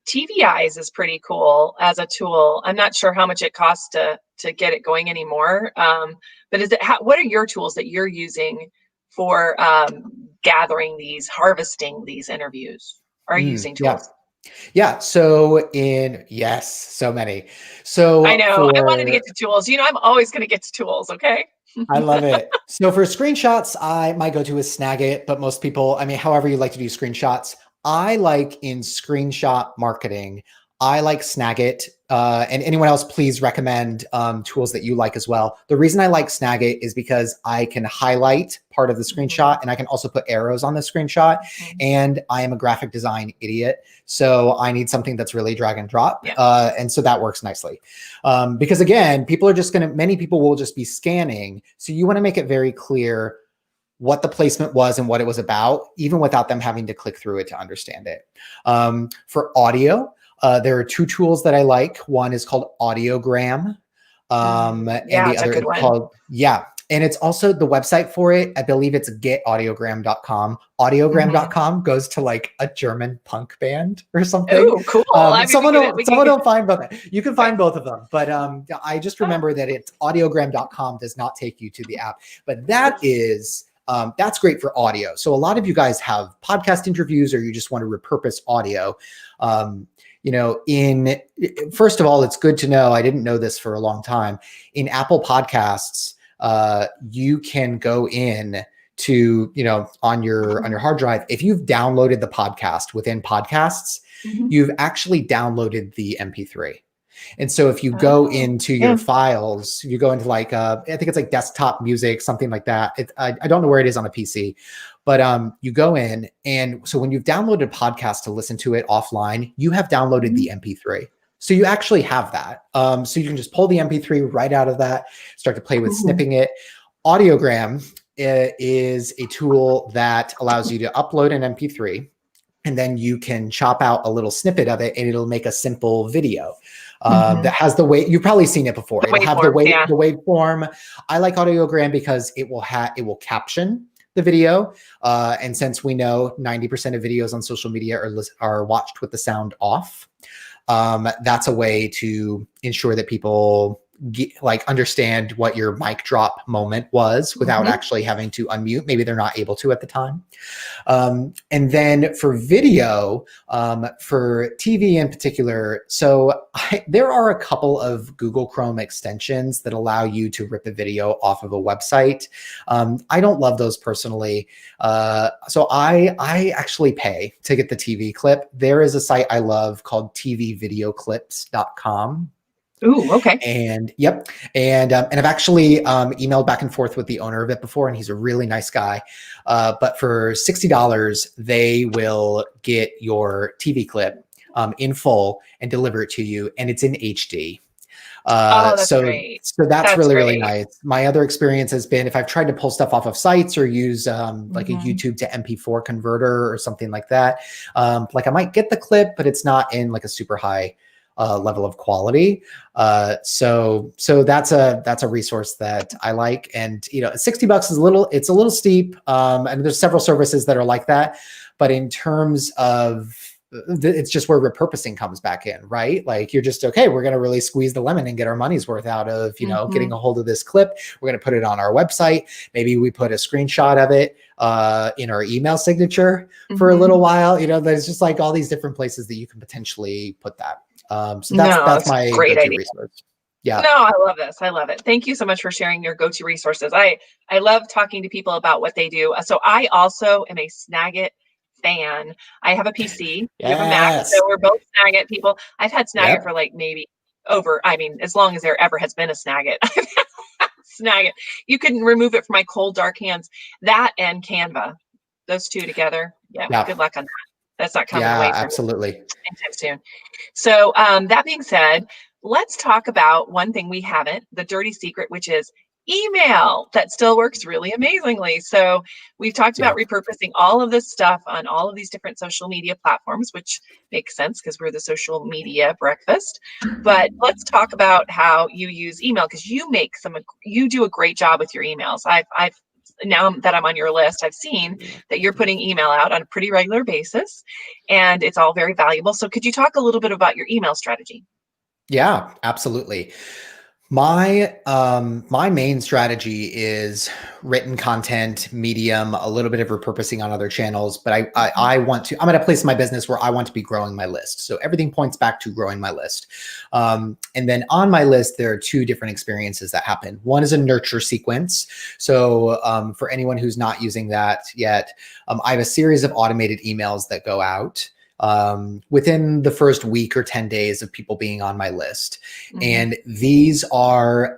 TV Eyes is pretty cool as a tool. I'm not sure how much it costs to get it going anymore. But what are your tools that you're using for harvesting these interviews? Are you using tools? Yeah. So so many. I So know. I wanted to get to tools. I'm always going to get to tools. Okay. I love it. So for screenshots, my go-to is Snagit, but most people, I mean, however you like to do screenshots, I like in screenshot marketing, I like Snagit. And anyone else, please recommend tools that you like as well. The reason I like Snagit is because I can highlight part of the screenshot and I can also put arrows on the screenshot. And I am a graphic design idiot. So I need something that's really drag and drop. And so that works nicely. Because again, many people will just be scanning. So you want to make it very clear what the placement was and what it was about, even without them having to click through it to understand it. For audio, there are two tools that I like. One is called Audiogram. And the other is called, and it's also the website for it. I believe it's getaudiogram.com. Audiogram.com goes to like a German punk band or something. Oh, cool. Someone will find both. You can find both of them. But I just remember that it's audiogram.com does not take you to the app. But that's great for audio. So a lot of you guys have podcast interviews or you just want to repurpose audio. First of all, it's good to know, I didn't know this for a long time. In Apple Podcasts, you can go in to, on your hard drive, if you've downloaded the podcast within podcasts, you've actually downloaded the MP3. And so if you go into your files, you go into like, I think it's like desktop music, something like that. I don't know where it is on a PC, but you go in. And so when you've downloaded a podcast to listen to it offline, you have downloaded the MP3. So you actually have that. So you can just pull the MP3 right out of that, start to play with snipping it. Audiogram is a tool that allows you to upload an MP3 and then you can chop out a little snippet of it and it'll make a simple video. That has the way, you've probably seen it before. It'll have the waveform. I like Audiogram because it will caption the video. And since we know 90% of videos on social media are watched with the sound off, That's a way to ensure that people like understand what your mic drop moment was without Mhm. actually having to unmute. Maybe they're not able to at the time. And then for video, for TV in particular, there are a couple of Google Chrome extensions that allow you to rip a video off of a website. I don't love those personally. So I actually pay to get the TV clip. There is a site I love called tvvideoclips.com. Ooh, okay. And yep. And I've actually emailed back and forth with the owner of it before, and he's a really nice guy. But for $60, they will get your TV clip in full and deliver it to you, and it's in HD. Oh, that's So great. that's That's really, really great. nice. My other experience has been if I've tried to pull stuff off of sites or use like a Mhm. YouTube to MP4 converter or something like that, like I might get the clip, but it's not in like a super high level of quality. So that's a resource that I like. And you know, $60 is it's a little steep. And there's several services that are like that. But in terms of it's just where repurposing comes back in, right? Like you're just, okay, we're going to really squeeze the lemon and get our money's worth out of, you know, getting Mhm. a hold of this clip. We're going to put it on our website. Maybe we put a screenshot of it in our email signature for a little Mhm. while. You know, there's just like all these different places that you can potentially put that. So No, that's that's a my great go-to idea. resource. Yeah. No, I love this. I love it. Thank you so much for sharing your go-to resources. I love talking to people about what they do. So I also am a Snagit fan. I have a PC. You have a Mac, so Yes. we're both Snagit people. I've had Snagit for Yep. like maybe over, I mean, as long as there ever has been a Snagit. I've had Snagit. You couldn't remove it from my cold, dark hands. That and Canva, those two together. Yeah, Yeah. good luck on that. That's not coming Yeah, away from me absolutely. anytime soon. So, that being said, let's talk about one thing we haven't, the dirty secret, which is email that still works really amazingly. So, we've talked about Yep. repurposing all of this stuff on all of these different social media platforms, which makes sense because we're the social media breakfast. But let's talk about how you use email because you do a great job with your emails. I've now that I'm on your list, I've seen that you're putting email out on a pretty regular basis and it's all very valuable. So could you talk a little bit about your email strategy? Yeah, absolutely. My main strategy is written content, Medium, a little bit of repurposing on other channels, but I want to, I'm at a place in my business where I want to be growing my list. So everything points back to growing my list. And then on my list, there are two different experiences that happen. One is a nurture sequence. So for anyone who's not using that yet, I have a series of automated emails that go out within the first week or 10 days of people being on my list. Mhm. And these are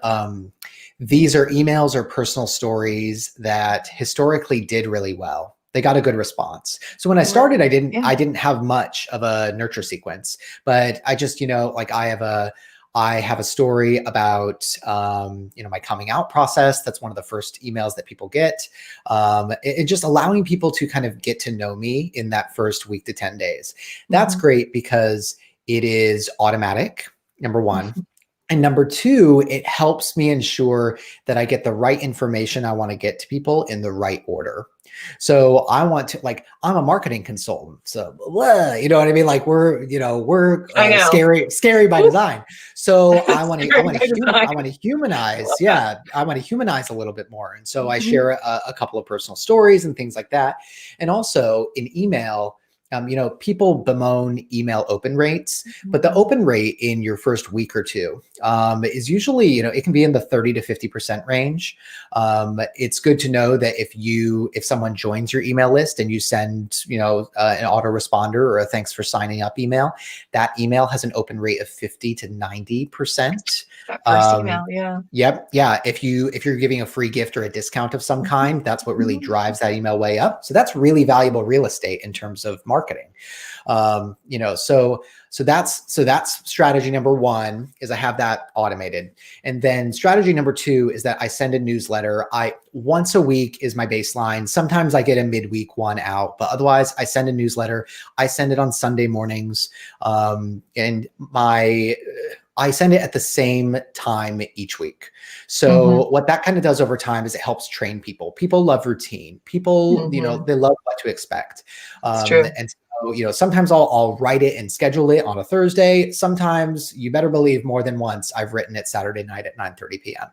emails or personal stories that historically did really well. They got a good response. So when I started, Right. Yeah. I didn't have much of a nurture sequence, but I just, you know, like I have a story about, you know, my coming out process. That's one of the first emails that people get. It just allowing people to kind of get to know me in that first week to 10 days. That's Mhm. great because it is automatic, number one. And number two, it helps me ensure that I get the right information I want to get to people in the right order. So I want to, like, I'm a marketing consultant. So, you know what I mean? Like we're I know. scary by Ooh, design. So scary by design. I want to I humanize. love that. Yeah. I want to humanize a little bit more. And so I Mhm. share a couple of personal stories and things like that. And also in email, you know, people bemoan email open rates, but the Mhm. open rate in your first week or two is usually, you know, it can be in the 30 to 50% range. It's good to know that if someone joins your email list and you send, you know, an autoresponder or a thanks for signing up email, that email has an open rate of 50 to 90%. That first Um, email, yeah. Yep. Yeah. If you're giving a free gift or a discount of some Mhm. kind, that's what really Mhm. drives that email way up. So that's really valuable real estate in terms of marketing. You know, so that's strategy number one is I have that automated. And then strategy number two is that I send a newsletter. I once a week is my baseline. Sometimes I get a midweek one out, but otherwise I send a newsletter. I send it on Sunday mornings. And I send it at the same time each week. Mhm. So what that kind of does over time is it helps train people. People love routine. People, you know, Mhm. they love what to expect. It's true. And sometimes I'll write it and schedule it on a Thursday. Sometimes you better believe more than once I've written it Saturday night at 9:30 p.m.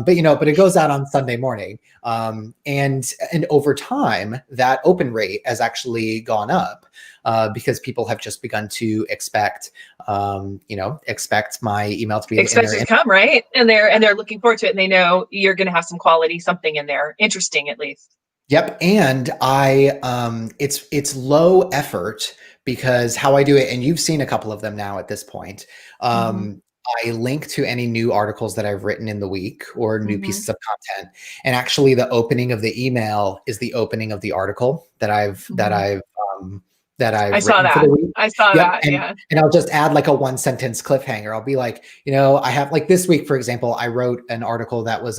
But it goes out on Sunday morning. And over time, that open rate has actually gone up because people have just begun to expect my email to be in Expect their it to come, right? And they're looking forward to it, and they know you're going to have some quality something in there, interesting at least. Yep. And it's low effort because how I do it, and you've seen a couple of them now at this point. Mm-hmm. I link to any new articles that I've written in the week or new Mm-hmm. pieces of content. And actually the opening of the email is the opening of the article that I've, Mm-hmm. that I I've saw written for the that. week. I saw Yep. that. Yeah. And I'll just add like a 1-sentence cliffhanger. I'll be like, I have like this week, for example, I wrote an article that was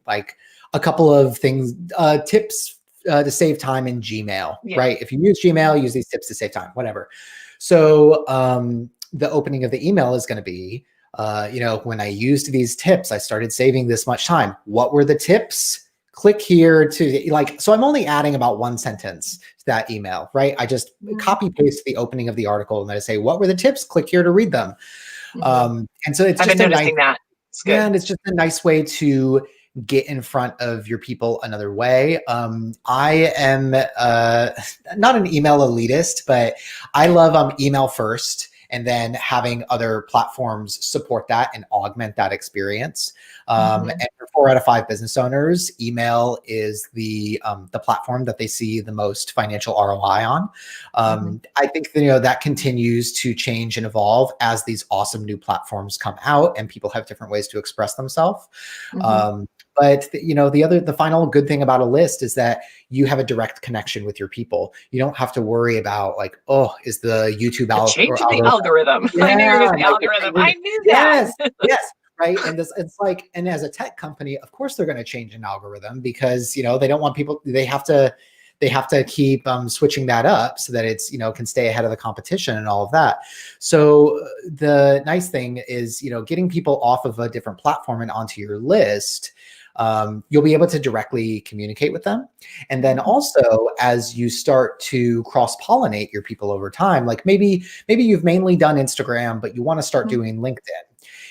like a couple of things, tips to save time in Gmail, Yeah. right? If you use Gmail, use these tips to save time, whatever. So the opening of the email is going to be, when I used these tips, I started saving this much time. What were the tips? Click here to so I'm only adding about 1 sentence to that email, right? I just copy paste the opening of the article and then I say, what were the tips? Click here to read them. Mm-hmm. And so it's I've just been a nice, noticing that. It's good. yeah, and it's just a nice way to get in front of your people another way. I am not an email elitist, but I love email first and then having other platforms support that and augment that experience. Mm-hmm. And for 4 out of 5 business owners, email is the platform that they see the most financial ROI on. I think that continues to change and evolve as these awesome new platforms come out and people have different ways to express themselves. Mm-hmm. But the final good thing about a list is that you have a direct connection with your people. You don't have to worry about like, oh, is the YouTube The change in the algorithm? algorithm. I knew you were Yeah, going to say algorithm. I knew that. yes, yes, right. And it's like, and as a tech company, of course they're going to change an algorithm because they don't want people. They have to keep switching that up so that it's can stay ahead of the competition and all of that. So the nice thing is getting people off of a different platform and onto your list. You'll be able to directly communicate with them. And then also as you start to cross-pollinate your people over time, like maybe you've mainly done Instagram, but you want to start doing LinkedIn.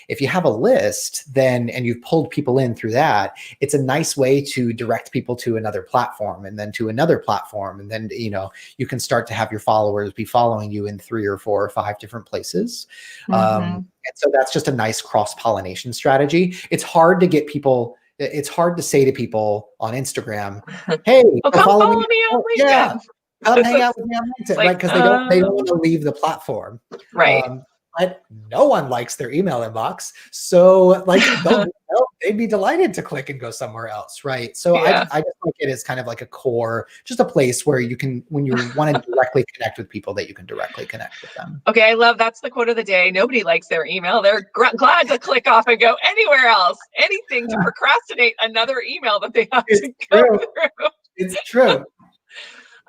If you have a list and you've pulled people in through that, it's a nice way to direct people to another platform and then to another platform. And then, you can start to have your followers be following you in 3 or 4 or 5 different places. And so that's just a nice cross-pollination strategy. It's hard to say to people on Instagram, hey, Come follow follow me. me on Oh, yeah, LinkedIn. come hang out with me on LinkedIn, right? Because they don't want to leave the platform. Right. But no one likes their email inbox. So like they'd be delighted to click and go somewhere else, right? So Yeah. I just like it as kind of like a core, just a place where you can, when you want to directly connect with people, that you can directly connect with them. Okay, I love that's the quote of the day. Nobody likes their email. They're glad to click off and go anywhere else. Anything to procrastinate another email that they have It's to go true. through. It's true.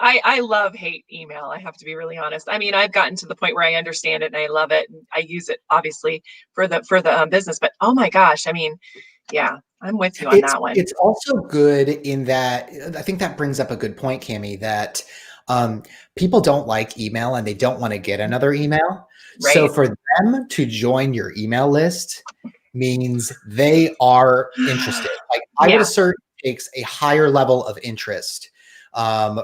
I love hate email. I have to be really honest. I mean, I've gotten to the point where I understand it and I love it. And I use it obviously for the business, but oh my gosh. I mean, yeah, I'm with you on that one. It's also good in that I think that brings up a good point, Cami, that people don't like email and they don't want to get another email. Right. So for them to join your email list means they are interested. Like I would assert it takes a higher level of interest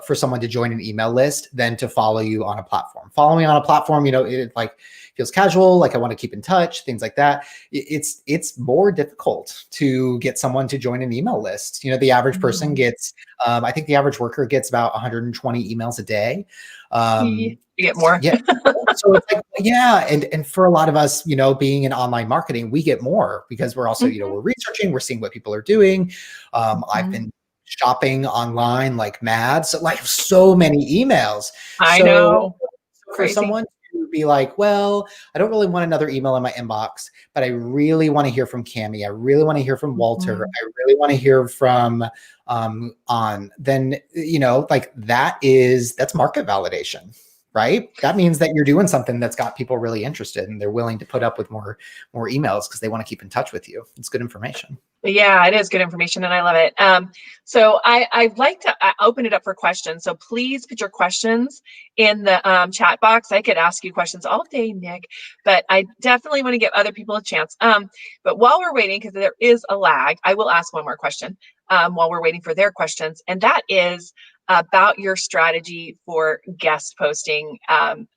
for someone to join an email list than to follow you on a platform. Following on a platform, it like feels casual, like I want to keep in touch, things like that. It's more difficult to get someone to join an email list. The average person gets, I think the average worker gets about 120 emails a day. You get more. Yeah. So it's like, yeah. And for a lot of us, being in online marketing, we get more because we're also, we're researching, we're seeing what people are doing. I've been shopping online like mad. So like so many emails. I know. For Crazy. someone to be like, well, I don't really want another email in my inbox, but I really want to hear from Cami. I really want to hear from Walter. I really want to hear from then, like that's market validation, right? That means that you're doing something that's got people really interested and they're willing to put up with more emails because they want to keep in touch with you. It's good information. Yeah, it is good information and I love it. So I'd like to open it up for questions. So please put your questions in the chat box. I could ask you questions all day, Nick, but I definitely want to give other people a chance. But while we're waiting, because there is a lag, I will ask one more question while we're waiting for their questions. And that is about your strategy for guest posting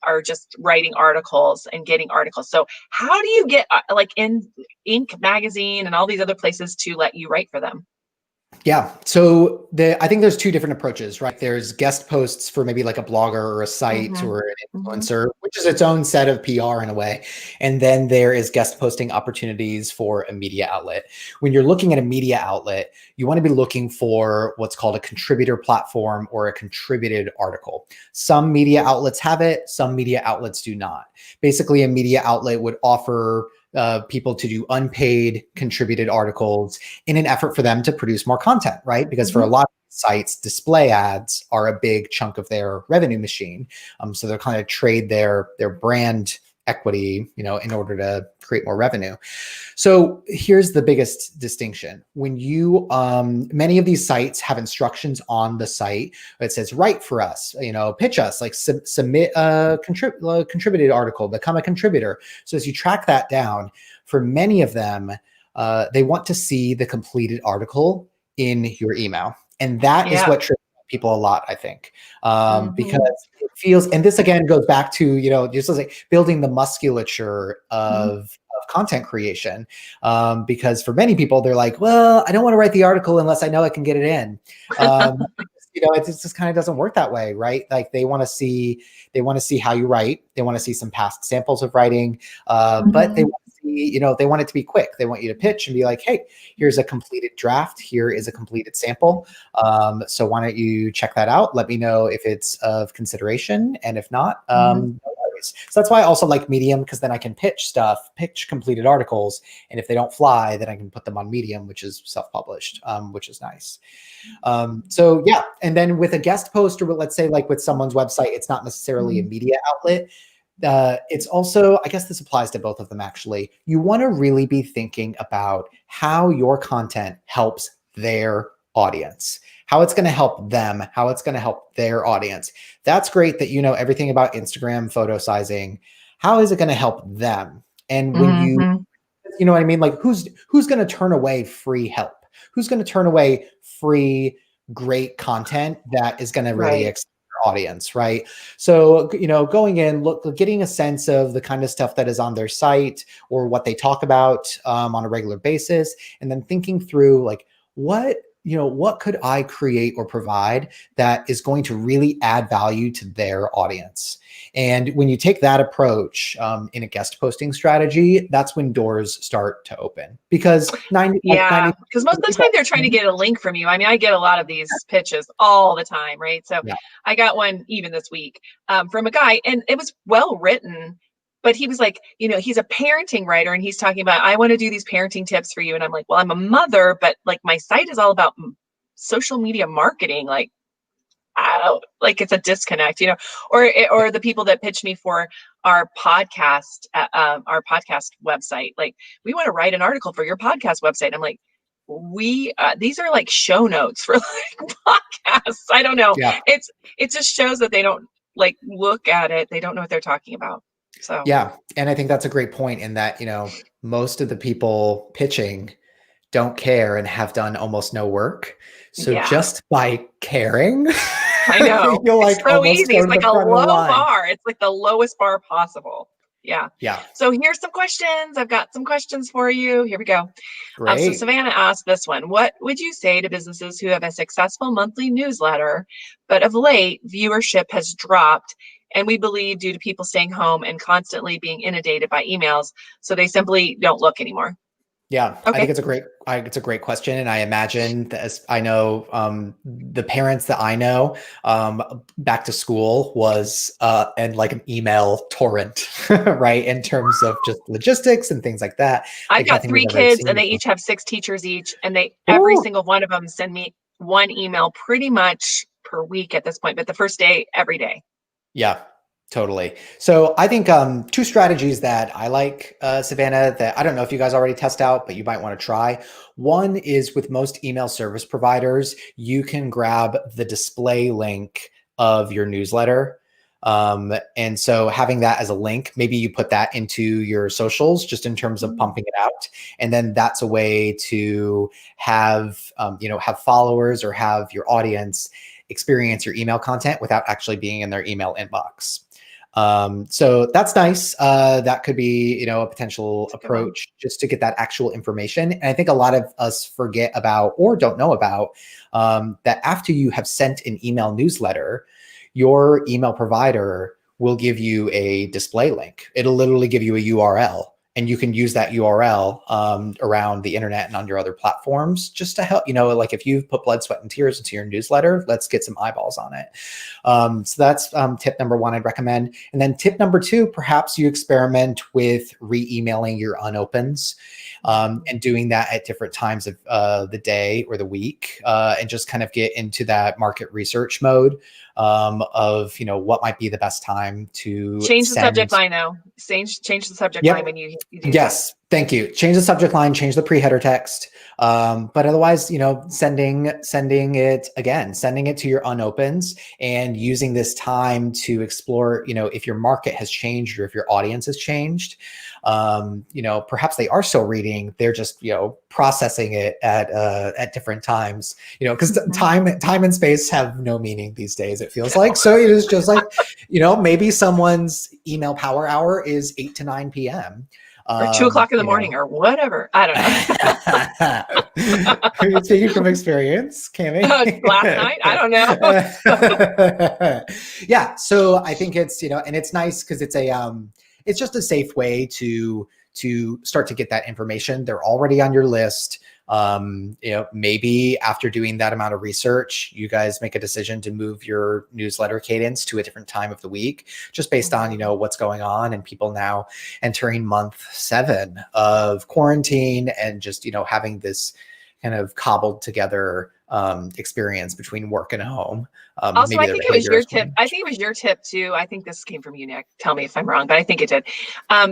or just writing articles and getting articles. So how do you get like in Inc. magazine and all these other places to let you write for them? Yeah. So I think there's two different approaches, right? There's guest posts for maybe like a blogger or a site Mm-hmm. or an Mm-hmm. influencer, which is its own set of PR in a way. And then there is guest posting opportunities for a media outlet. When you're looking at a media outlet, you want to be looking for what's called a contributor platform or a contributed article. Some media outlets have it, some media outlets do not. Basically, a media outlet would offer people to do unpaid contributed articles in an effort for them to produce more content, right? Because for a Mm-hmm. lot of sites, display ads are a big chunk of their revenue machine. So they're kind of trade their brand equity, in order to create more revenue. So here's the biggest distinction. When you, many of these sites have instructions on the site that says, write for us, pitch us, like submit a contributed article, become a contributor. So as you track that down, for many of them, they want to see the completed article in your email. And that is Yeah. what trips people a lot, I think, because Mm-hmm. it feels, and this again goes back to, just like building the musculature of content creation. Because for many people, they're like, well, I don't want to write the article unless I know I can get it in. It just kind of doesn't work that way, right? Like they want to see how you write. They want to see some past samples of writing, but they Mm-hmm. want to see, they want it to be quick. They want you to pitch and be like, hey, here's a completed draft. Here is a completed sample. So why don't you check that out? Let me know if it's of consideration, and if not, Mm-hmm. no worries. So that's why I also like Medium, because then I can pitch completed articles, and if they don't fly, then I can put them on Medium, which is self-published, which is nice. So yeah, and then with a guest post, or let's say like with someone's website, it's not necessarily a media outlet. It's also, I guess this applies to both of them actually. You want to really be thinking about how your content helps their audience, how it's going to help them, how it's going to help their audience. That's great that you know everything about Instagram photo sizing. How is it going to help them? And when Mm-hmm. you know what I mean? Like who's going to turn away free help? Who's going to turn away free, great content that is going to really Right. excite your audience, right? So, going in, getting a sense of the kind of stuff that is on their site or what they talk about on a regular basis, and then thinking through like what could I create or provide that is going to really add value to their audience. And when you take that approach in a guest posting strategy, that's when doors start to open, because 90, like Yeah, 90 because most of the time people. they're trying to get a link from you. I mean, I get a lot of these pitches all the time, right? So Yeah. I got one even this week from a guy, and it was well written, but he was like, he's a parenting writer, and he's talking about, I want to do these parenting tips for you. And I'm like, well, I'm a mother, but like my site is all about social media marketing. Like, like it's a disconnect, or the people that pitch me for our podcast website. Like, we want to write an article for your podcast website. I'm like, these are like show notes for like podcasts. I don't know. Yeah. It just shows that they don't like look at it. They don't know what they're talking about. So Yeah. And I think that's a great point in that, most of the people pitching don't care and have done almost no work. So yeah. just by caring, I know. you'll It's like so almost easy. go It's to the like a front of the low line. bar. It's like the lowest bar possible. Yeah. Yeah. So here's some questions. I've got some questions for you. Here we go. So Great. Savannah asked this one. What would you say to businesses who have a successful monthly newsletter, but of late viewership has dropped, and we believe due to people staying home and constantly being inundated by emails, so they simply don't look anymore? Yeah, I think Okay. it's a great question, and I imagine that, as I know, the parents that I know, back to school was and like an email torrent, right? In terms of just logistics and things like that, I've like got nothing we've three ever kids seen and they before. each have 6 teachers each, and every Oh, single one of them send me one email pretty much per week at this point, but the first day, every day. yeah. Totally. So I think two strategies that I like, Savannah, that I don't know if you guys already test out, but you might want to try. One is with most email service providers, you can grab the display link of your newsletter. And so having that as a link, maybe you put that into your socials just in terms of Mm. pumping it out. And then that's a way to have, have followers or have your audience experience your email content without actually being in their email inbox. So that's nice. That could be, a potential That's a good one. approach just to get that actual information. And I think a lot of us forget about or don't know about that after you have sent an email newsletter, your email provider will give you a display link. It'll literally give you a URL. And you can use that URL around the internet and on your other platforms just to help, like if you've put blood, sweat, and tears into your newsletter, let's get some eyeballs on it. So that's tip number one I'd recommend. And then tip number two, perhaps you experiment with re-emailing your unopens and doing that at different times of the day or the week and just kind of get into that market research mode of, what might be the best time to Change the subject send. line though. Change the subject line Yep. when you do that. Yes, thank you. Change the subject line, change the pre-header text. But otherwise, sending it to your unopens and using this time to explore, if your market has changed or if your audience has changed. Perhaps they are still reading, they're just, processing it at different times, because time and space have no meaning these days, it feels like. So it is just like, maybe someone's email power hour is 8 to 9 p.m. Or 2 o'clock in the morning or whatever. I don't know. Are you speaking from experience, Cammie? Last night? I don't know. Yeah. So I think it's, and it's nice because it's just a safe way to start to get that information. They're already on your list. Maybe after doing that amount of research, you guys make a decision to move your newsletter cadence to a different time of the week, just based on, what's going on and people now entering month 7 of quarantine and just, having this kind of cobbled together experience between work and home. Also, Maybe I their think it was behavior your is tip. changed. I think it was your tip too. I think this came from you, Nick. Tell me if I'm wrong, but I think it did.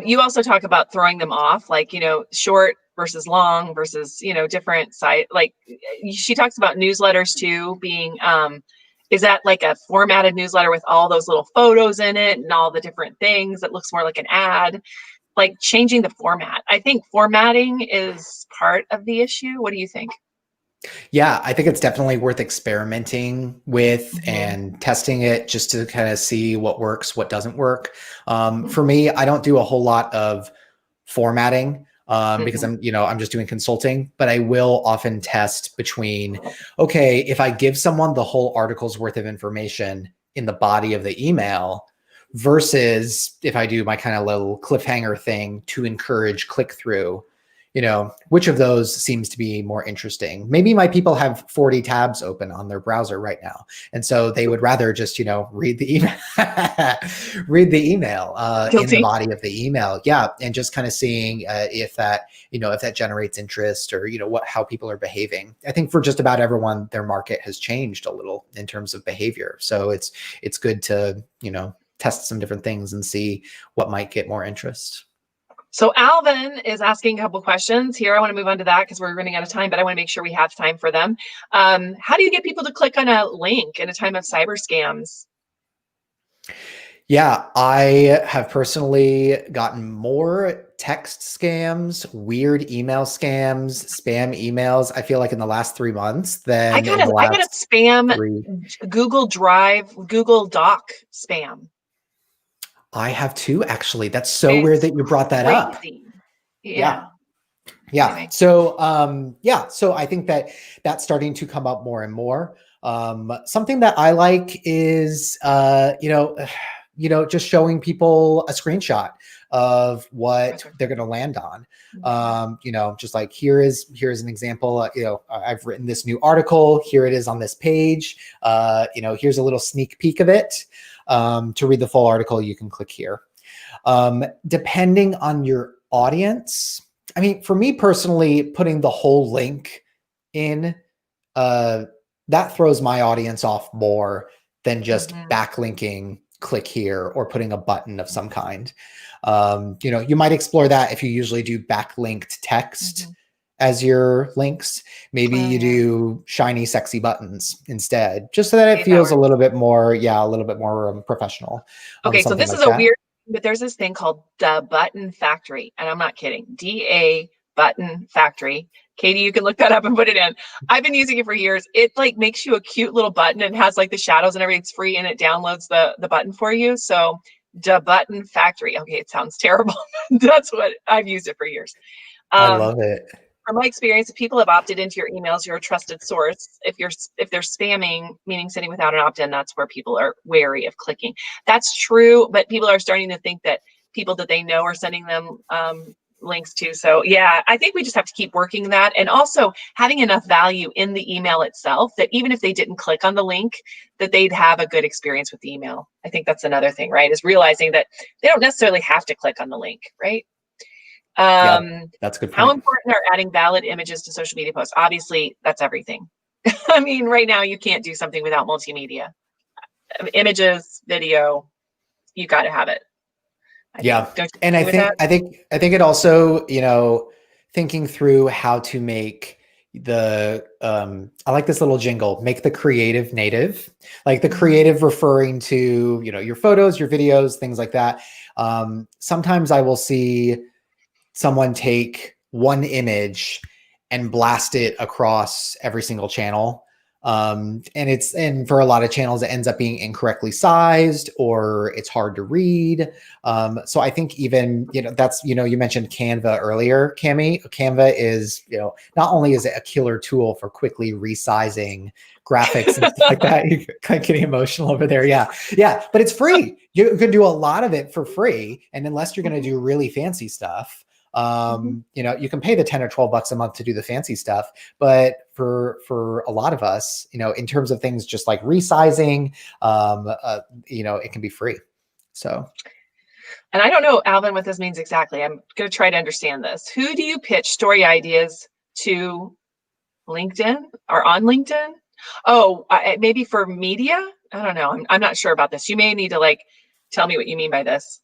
You also talk about throwing them off, like, short versus long versus, different site. Like she talks about newsletters too being, is that like a formatted newsletter with all those little photos in it and all the different things that looks more like an ad, like changing the format. I think formatting is part of the issue. What do you think? Yeah, I think it's definitely worth experimenting with and testing it just to kind of see what works, what doesn't work. For me, I don't do a whole lot of formatting because I'm just doing consulting, but I will often test between, okay, if I give someone the whole article's worth of information in the body of the email versus if I do my kind of little cliffhanger thing to encourage click through, which of those seems to be more interesting? Maybe my people have 40 tabs open on their browser right now. And so they would rather just, read the email, read the email in the body of the email. Yeah. And just kind of seeing if that, if that generates interest or, how people are behaving. I think for just about everyone, their market has changed a little in terms of behavior. So it's good to, test some different things and see what might get more interest. So Alvin is asking a couple questions here. I want to move on to that because we're running out of time, but I want to make sure we have time for them. How do you get people to click on a link in a time of cyber scams? Yeah, I have personally gotten more text scams, weird email scams, spam emails, I feel like in the last 3 months than in the I got a last spam 3. Google Drive, Google Doc spam. I have 2 actually. That's so weird that you brought that up. Yeah. Yeah. Anyway. So, so I think that that's starting to come up more and more. Something that I like is, just showing people a screenshot of what they're going to land on. Just like here's an example. I've written this new article. Here it is on this page. Here's a little sneak peek of it. To read the full article, you can click here. Depending on your audience, I mean, for me personally, putting the whole link in, that throws my audience off more than just backlinking click here or putting a button of some kind. You might explore that if you usually do backlinked text Mhm. as your links. Maybe Oh, you yeah. do shiny, sexy buttons instead, just so that it See, that feels a works. little bit more, a little bit more professional, Okay, so something this is like a that. weird, but there's this thing called the Button Factory, and I'm not kidding. DA Button Factory. Katie, you can look that up and put it in. I've been using it for years. It like makes you a cute little button and has like the shadows and everything. It's free and it downloads the button for you. So the Button Factory. Okay, it sounds terrible. That's what I've used it for years. I Um, love it. from my experience, if people have opted into your emails, you're a trusted source. If they're spamming, meaning sending without an opt-in, that's where people are wary of clicking. That's true, but people are starting to think that people that they know are sending them links to. So yeah, I think we just have to keep working that, and also having enough value in the email itself that even if they didn't click on the link, that they'd have a good experience with the email. I think that's another thing, right? Is realizing that they don't necessarily have to click on the link, right? Yeah, Um, that's a good how point. important are adding valid images to social media posts? Obviously, that's everything. I mean, right now you can't do something without multimedia. Images, video, you got to have it. I think. Yeah. Don't you And agree with that? I think it also, thinking through how to make I like this little jingle, make the creative native, like the Mhm. creative referring to, your photos, your videos, things like that. Sometimes I will see someone take one image and blast it across every single channel. And for a lot of channels, it ends up being incorrectly sized or it's hard to read. So I think even, that's, you mentioned Canva earlier, Canva is, not only is it a killer tool for quickly resizing graphics and stuff like that, you're kind of getting emotional over there. Yeah. Yeah. But it's free. You can do a lot of it for free. And unless you're going to Mhm. do really fancy stuff, Mhm. you can pay the 10 or 12 bucks a month to do the fancy stuff, but for a lot of us, in terms of things just like resizing, it can be free. So And I don't know, Alvin, what this means exactly. I'm going to try to understand this. Who do you pitch story ideas to? LinkedIn or on LinkedIn? Oh, maybe for media? I don't know. I'm not sure about this. You may need to like tell me what you mean by this.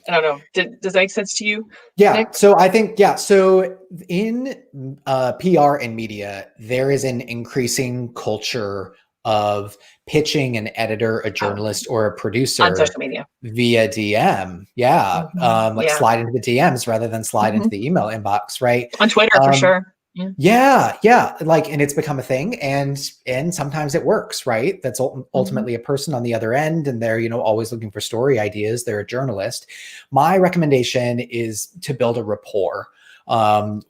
I don't know. Does that make sense to you, yeah, Nick? so I think, so in PR and media, there is an increasing culture of pitching an editor, a Oh, journalist, or a on producer social media. via DM. Yeah. Like Yeah. slide into the DMs rather than slide into hmm the email inbox, right? On Twitter for Um, sure. Yeah. yeah, like, and it's become a thing, and sometimes it works, right? That's hmm ultimately a person on the other end, and they're always looking for story ideas. They're a journalist. My recommendation is to build a rapport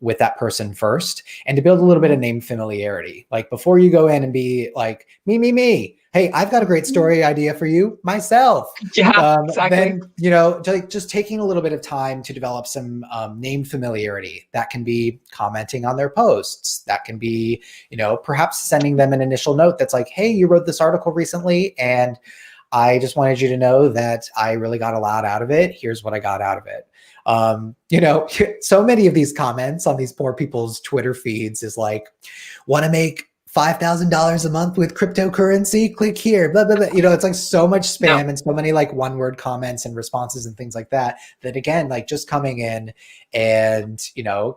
with that person first, and to build a little bit hmm of name familiarity. Like before you go in and be like me. Hey, I've got a great hmm story idea for you myself. Yeah, exactly. Then just taking a little bit of time to develop some name familiarity. That can be commenting on their posts. That can be perhaps sending them an initial note that's like, hey, you wrote this article recently and I just wanted you to know that I really got a lot out of it. Here's what I got out of it. So many of these comments on these poor people's Twitter feeds is like, want to make $5,000 a month with cryptocurrency? Click here, blah, blah, blah. It's like so much No. spam and so many like one word comments and responses and things like that, that again, like just coming in and,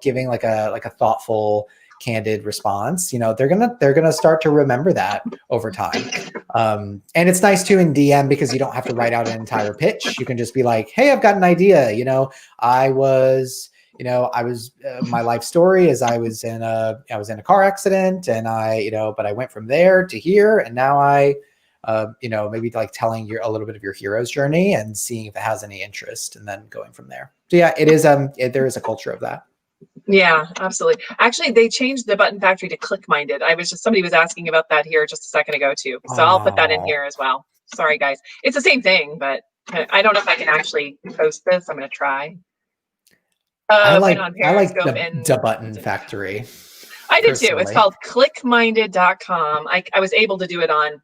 giving like a thoughtful, candid response, they're going to start to remember that over time. And it's nice too in DM because you don't have to write out an entire pitch. You can just be like, hey, I've got an idea. I was, my life story is I was in a car accident and but I went from there to here. And now maybe like telling a little bit of your hero's journey and seeing if it has any interest and then going from there. So yeah, it is, there is a culture of that. Yeah, absolutely. Actually, they changed the Button Factory to click minded. Somebody was asking about that here just a second ago too. So I'll put that in Oh, here as well. Sorry, guys. It's the same thing, but I don't know if I can actually post this. I'm going to try. Went on I like Periscope the and button factory I did too. It's personally. called clickminded.com. I was able to do it on,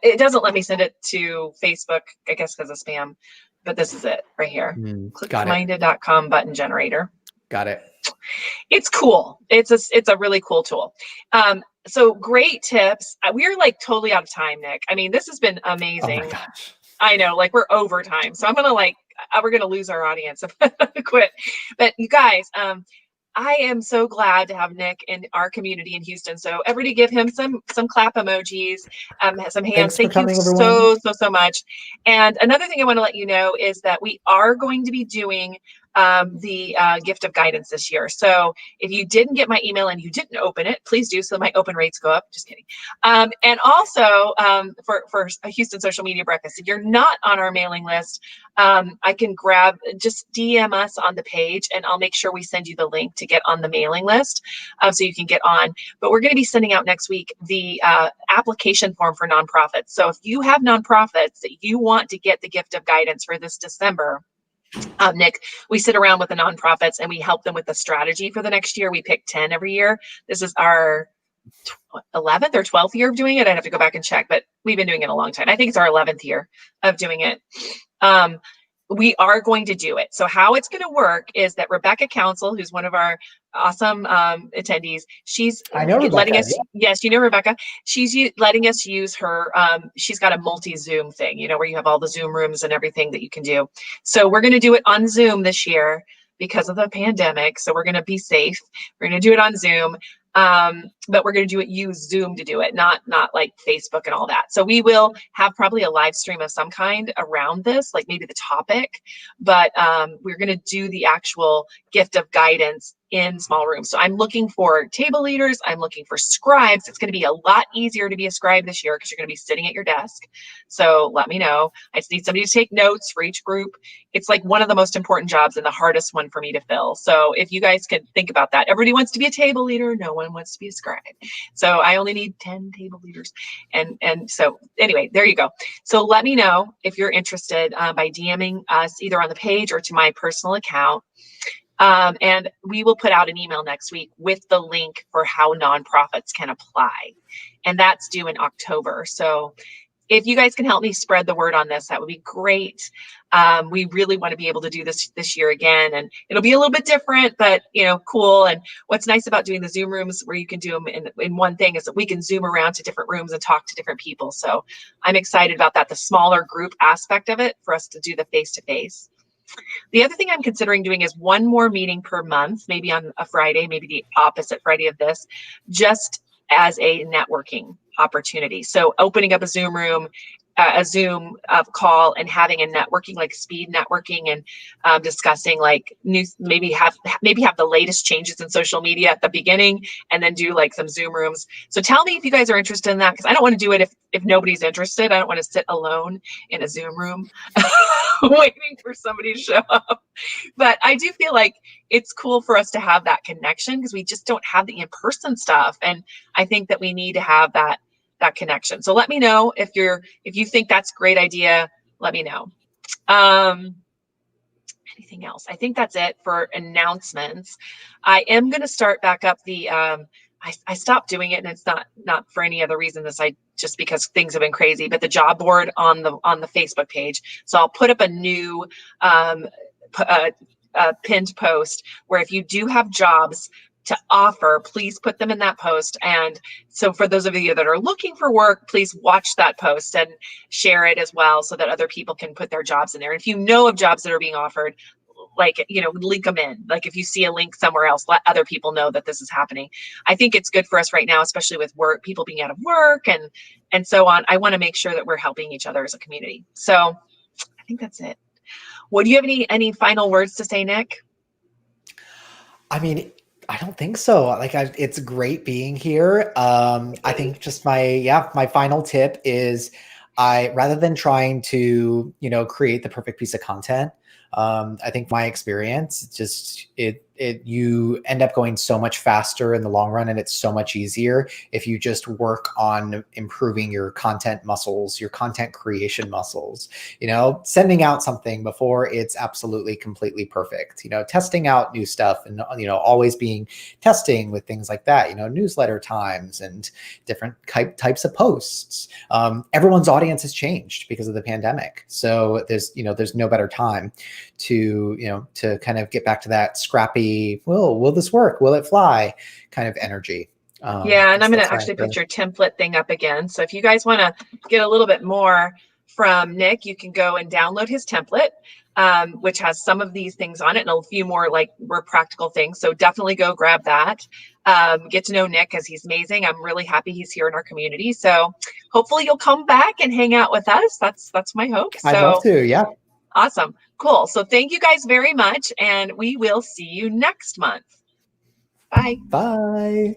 it doesn't let me send it to Facebook, I guess because of spam, but this is it right here. Got it. Clickminded.com button generator. Got it. It's cool. It's a really cool tool. So great tips. We're like totally out of time, Nick. I mean, this has been Oh my amazing. gosh. I know, like we're overtime. So I'm gonna like we're gonna lose our audience if I quit. But you guys, I am so glad to have Nick in our community in Houston. So everybody give him some clap emojis, some hands. Thanks for Thank you coming, everyone. so much. And another thing I want to let you know is that we are going to be doing the gift of guidance this year. So if you didn't get my email and you didn't open it, please do so my open rates go up. Just kidding. And also for a Houston social media breakfast, if you're not on our mailing list, I can just DM us on the page and I'll make sure we send you the link to get on the mailing list so you can get on. But we're going to be sending out next week the application form for nonprofits. So if you have nonprofits that you want to get the gift of guidance for this December, Nick, we sit around with the nonprofits and we help them with the strategy for the next year. We pick 10 every year. This is our 11th or 12th year of doing it. I'd have to go back and check, but we've been doing it a long time. I think it's our 11th year of doing it. We are going to do it. So how it's going to work is that Rebecca Council, who's one of our awesome attendees, she's I know letting Rebecca. us, yes, you know Rebecca, she's letting us use her, she's got a multi-Zoom thing, where you have all the Zoom rooms and everything that you can do. So we're going to do it on Zoom this year because of the pandemic. So we're going to be safe. We're going to do it on Zoom. But we're going to use Zoom to do it, not like Facebook and all that. So we will have probably a live stream of some kind around this, like maybe the topic, but we're going to do the actual gift of guidance in small rooms. So I'm looking for table leaders. I'm looking for scribes. It's going to be a lot easier to be a scribe this year because you're going to be sitting at your desk. So let me know. I just need somebody to take notes for each group. It's like one of the most important jobs and the hardest one for me to fill. So if you guys could think about that, everybody wants to be a table leader. No one wants to be a scribe. So I only need 10 table leaders. And so anyway, there you go. So let me know if you're interested by DMing us either on the page or to my personal account. And we will put out an email next week with the link for how nonprofits can apply. And that's due in October. So if you guys can help me spread the word on this, that would be great. We really want to be able to do this year again, and it'll be a little bit different, but cool. And what's nice about doing the Zoom rooms where you can do them in one thing is that we can Zoom around to different rooms and talk to different people. So I'm excited about that, the smaller group aspect of it for us to do the face-to-face. The other thing I'm considering doing is one more meeting per month, maybe on a Friday, maybe the opposite Friday of this, just as a networking opportunity. So opening up a Zoom room, a Zoom call, and having a networking, like speed networking, and discussing like news, maybe have the latest changes in social media at the beginning, and then do like some Zoom rooms. So tell me if you guys are interested in that, because I don't want to do it if nobody's interested. I don't want to sit alone in a Zoom room waiting for somebody to show up. But I do feel like it's cool for us to have that connection because we just don't have the in-person stuff. And I think that we need to have that connection. So let me know if you think that's a great idea. Let me know. Anything else? I think that's it for announcements. I am going to start back up the I stopped doing it, and it's not for any other reason. Just because things have been crazy, but the job board on the Facebook page. So I'll put up a new pinned post where if you do have jobs to offer, please put them in that post. And so for those of you that are looking for work, please watch that post and share it as well so that other people can put their jobs in there. If you know of jobs that are being offered, like, link them in. Like if you see a link somewhere else, let other people know that this is happening. I think it's good for us right now, especially with people being out of work and so on. I want to make sure that we're helping each other as a community. So I think that's it. Well, do you have any final words to say, Nick? I mean, I don't think so. Like, it's great being here. I think just my final tip is rather than trying to, create the perfect piece of content, I think my experience, you end up going so much faster in the long run, and it's so much easier if you just work on improving your content muscles, your content creation muscles, sending out something before it's absolutely completely perfect, testing out new stuff and, always testing with things like that, newsletter times and different types of posts. Everyone's audience has changed because of the pandemic. So there's no better time to kind of get back to that scrappy, will this work? Will it fly? Kind of energy. Yeah. And I'm going to actually put your template thing up again. So if you guys want to get a little bit more from Nick, you can go and download his template, which has some of these things on it and a few more like more practical things. So definitely go grab that. Get to know Nick because he's amazing. I'm really happy he's here in our community. So hopefully you'll come back and hang out with us. That's my hope. I'd love So to. Yeah. awesome. Cool. So thank you guys very much. And we will see you next month. Bye. Bye.